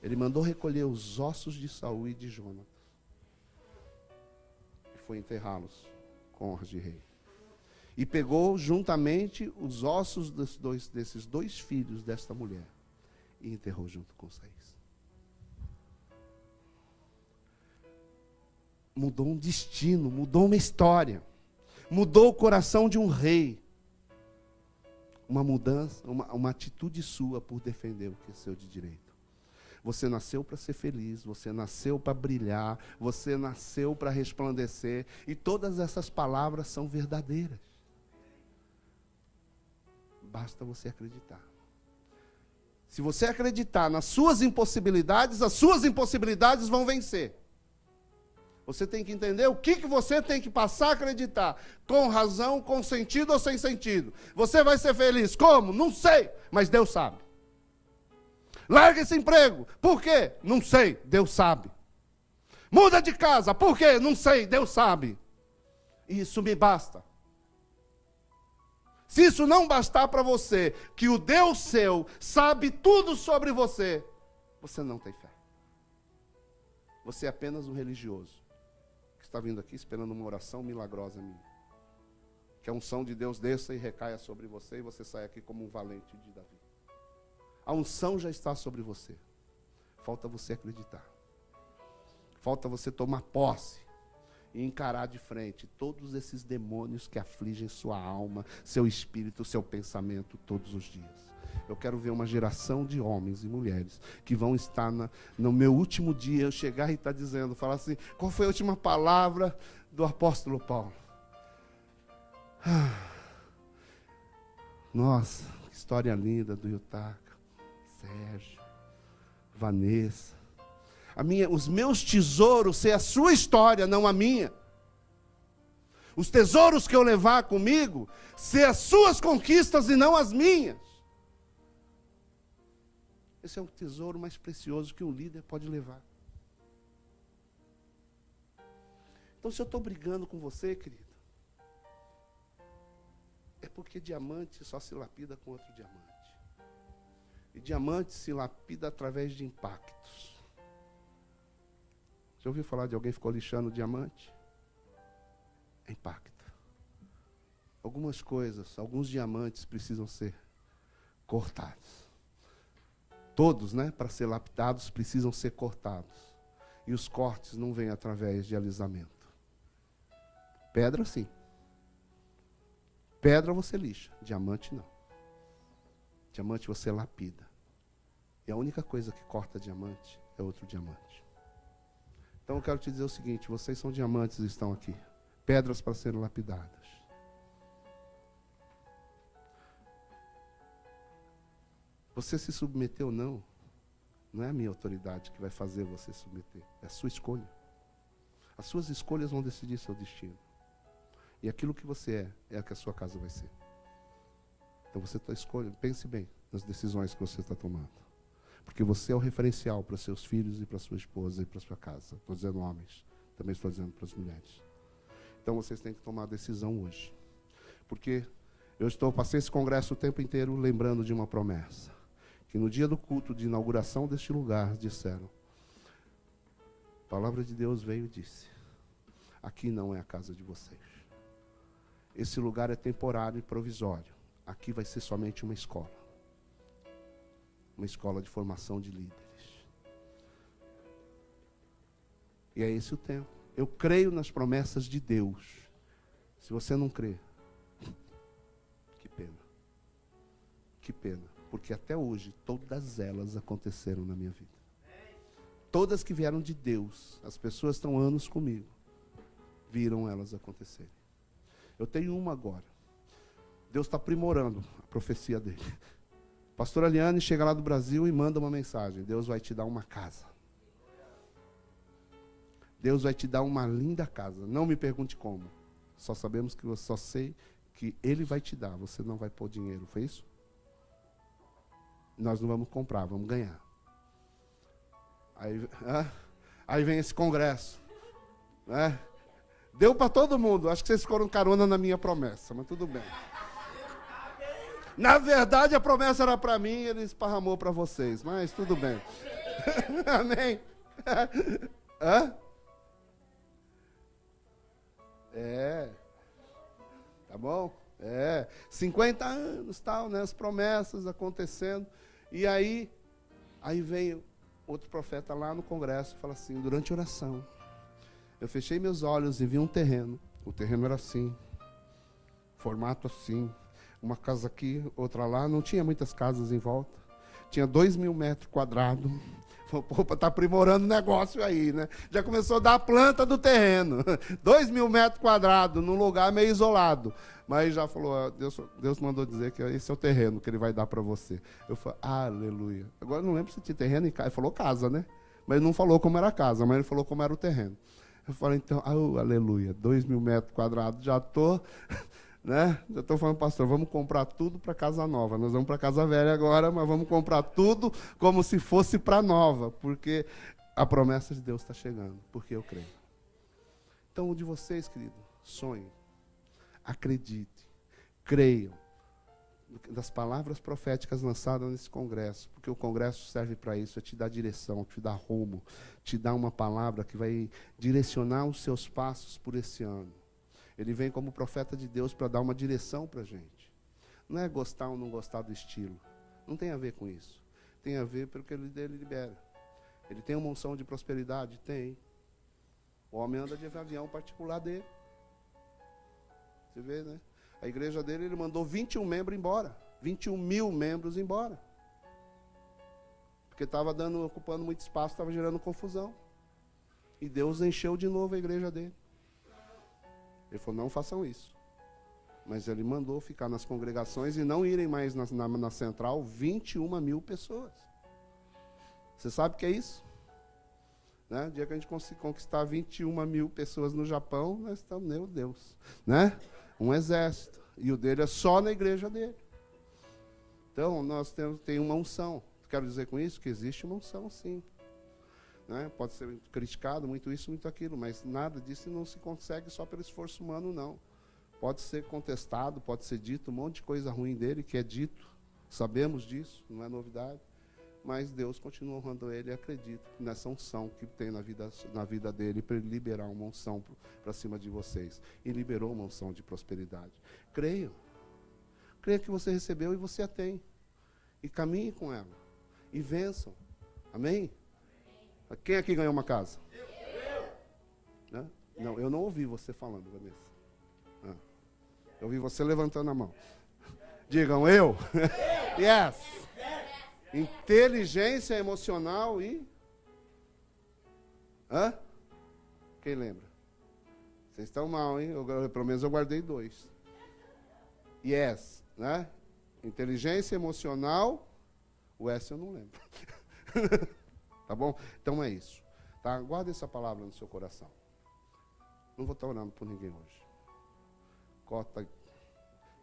ele mandou recolher os ossos de Saul e de Jonatas e foi enterrá-los com honras de rei. E pegou juntamente os ossos desses dois filhos desta mulher e enterrou junto com os reis. Mudou um destino, mudou uma história, mudou o coração de um rei. Uma mudança, uma atitude sua por defender o que é seu de direito. Você nasceu para ser feliz, você nasceu para brilhar, você nasceu para resplandecer, e todas essas palavras são verdadeiras. Basta você acreditar. Se você acreditar nas suas impossibilidades, as suas impossibilidades vão vencer. Você tem que entender o que você tem que passar a acreditar. Com razão, com sentido ou sem sentido. Você vai ser feliz. Como? Não sei, mas Deus sabe. Larga esse emprego. Por quê? Não sei, Deus sabe. Muda de casa. Por quê? Não sei, Deus sabe. Isso me basta. Se isso não bastar para você, que o Deus seu sabe tudo sobre você, você não tem fé. Você é apenas um religioso. Está vindo aqui esperando uma oração milagrosa minha. Que a unção de Deus desça e recaia sobre você e você saia aqui como um valente de Davi. A unção já está sobre você. Falta você acreditar. Falta você tomar posse e encarar de frente todos esses demônios que afligem sua alma, seu espírito, seu pensamento todos os dias. Eu quero ver uma geração de homens e mulheres que vão estar no meu último dia, eu chegar e estar dizendo, falar assim, qual foi a última palavra do apóstolo Paulo? Nossa, que história linda do Yutaka, Sérgio, Vanessa. Os meus tesouros ser a sua história, não a minha. Os tesouros que eu levar comigo ser as suas conquistas e não as minhas. Esse é o tesouro mais precioso que um líder pode levar. Então, se eu estou brigando com você, querido, é porque diamante só se lapida com outro diamante. E diamante se lapida através de impactos. Já ouviu falar de alguém que ficou lixando diamante? É impacto. Algumas coisas, alguns diamantes precisam ser cortados. Todos, para ser lapidados, precisam ser cortados. E os cortes não vêm através de alisamento. Pedra, sim. Pedra você lixa, diamante não. Diamante você lapida. E a única coisa que corta diamante é outro diamante. Então eu quero te dizer o seguinte, vocês são diamantes e estão aqui. Pedras para serem lapidadas. Você se submeter ou não, não é a minha autoridade que vai fazer você submeter. É a sua escolha. As suas escolhas vão decidir seu destino. E aquilo que você é o que a sua casa vai ser. Então você está escolhendo, pense bem nas decisões que você está tomando. Porque você é o referencial para seus filhos e para sua esposa e para sua casa. Estou dizendo homens, também estou dizendo para as mulheres. Então vocês têm que tomar a decisão hoje. Porque passei esse congresso o tempo inteiro lembrando de uma promessa. Que no dia do culto de inauguração deste lugar, disseram, a palavra de Deus veio e disse, aqui não é a casa de vocês. esse lugar é temporário e provisório. Aqui vai ser somente uma escola de formação de líderes. E é esse o tempo. Eu creio nas promessas de Deus. Se você não crê, que pena. Que pena. Porque até hoje, todas elas aconteceram na minha vida. Todas que vieram de Deus, as pessoas estão anos comigo, viram elas acontecerem. Eu tenho uma agora. Deus está aprimorando a profecia dele. Pastor Aliane chega lá do Brasil e manda uma mensagem. Deus vai te dar uma casa. Deus vai te dar uma linda casa. Não me pergunte como. Só sabemos que só sei que Ele vai te dar. Você não vai pôr dinheiro. Foi isso? Nós não vamos comprar, vamos ganhar. Aí vem esse congresso. Né? Deu para todo mundo. Acho que vocês foram carona na minha promessa, mas tudo bem. Na verdade, a promessa era para mim e Ele esparramou para vocês, mas tudo bem. Amém? Tá bom? 50 anos, tal, né? As promessas acontecendo. E aí vem outro profeta lá no congresso e fala assim, durante a oração, eu fechei meus olhos e vi um terreno. O terreno era assim, formato assim, uma casa aqui, outra lá, não tinha muitas casas em volta. Tinha 2.000 metros quadrados. Opa, está aprimorando o negócio aí, né? Já começou a dar a planta do terreno. 2.000 metros quadrados, num lugar meio isolado. Mas já falou, Deus mandou dizer que esse é o terreno que Ele vai dar para você. Eu falei, aleluia. Agora eu não lembro se tinha terreno em casa. Ele falou casa, né? Mas ele não falou como era a casa, mas ele falou como era o terreno. Eu falei, então, aleluia, 2.000 metros quadrados, já estou... Né? Já estou falando, pastor, vamos comprar tudo para casa nova. Nós vamos para casa velha agora, mas vamos comprar tudo como se fosse para nova, porque a promessa de Deus está chegando, porque eu creio. Então, um de vocês, querido, sonhe, acredite, creiam das palavras proféticas lançadas nesse congresso, porque o congresso serve para isso, é te dar direção, te dar rumo, te dar uma palavra que vai direcionar os seus passos por esse ano. Ele vem como profeta de Deus para dar uma direção para a gente. Não é gostar ou não gostar do estilo. Não tem a ver com isso. Tem a ver pelo que ele libera. Ele tem uma unção de prosperidade? Tem. O homem anda de avião particular dele. Você vê, né? A igreja dele, ele mandou 21 membros embora. 21.000 membros embora. Porque estava ocupando muito espaço, estava gerando confusão. E Deus encheu de novo a igreja dele. Ele falou, não façam isso. Mas ele mandou ficar nas congregações e não irem mais na central 21.000 pessoas. Você sabe o que é isso? Né? O dia que a gente conquistar 21.000 pessoas no Japão, nós estamos, meu Deus. Né? Um exército. E o dele é só na igreja dele. Então, nós tem uma unção. Quero dizer com isso que existe uma unção, sim. Né? Pode ser criticado, muito isso, muito aquilo, mas nada disso não se consegue só pelo esforço humano, não. Pode ser contestado, pode ser dito um monte de coisa ruim dele, que é dito, sabemos disso, não é novidade, mas Deus continua honrando ele e acredito nessa unção que tem na vida dele, para ele liberar uma unção para cima de vocês. E liberou uma unção de prosperidade. Creiam. Creia que você recebeu e você a tem. E caminhe com ela. E vençam. Amém? Quem aqui ganhou uma casa? Né? Não, eu não ouvi você falando, Vanessa. Eu ouvi você levantando a mão. Digam, eu? Yes. Inteligência emocional e... Quem lembra? Vocês estão mal, hein? Pelo menos eu guardei 2. Yes. Né? Inteligência emocional. O S eu não lembro. Tá bom? Então é isso. Tá? Guarda essa palavra no seu coração. Não vou estar orando por ninguém hoje. Cota.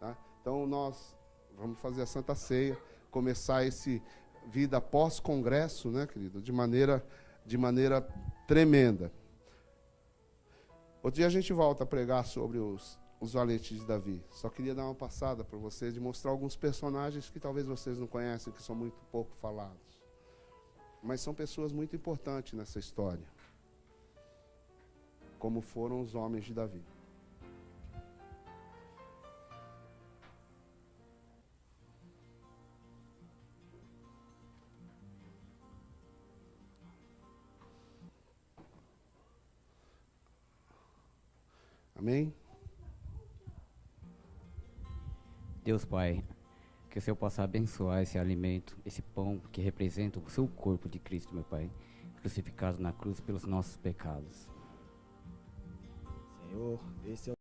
Tá? Então nós vamos fazer a Santa Ceia, começar esse vida pós-congresso, né, querido? De maneira tremenda. Outro dia a gente volta a pregar sobre os valentes de Davi. Só queria dar uma passada para vocês, de mostrar alguns personagens que talvez vocês não conhecem, que são muito pouco falados. Mas são pessoas muito importantes nessa história, como foram os homens de Davi. Amém? Deus Pai, que o Senhor possa abençoar esse alimento, esse pão que representa o seu corpo de Cristo, meu Pai, crucificado na cruz pelos nossos pecados. Senhor, esse é o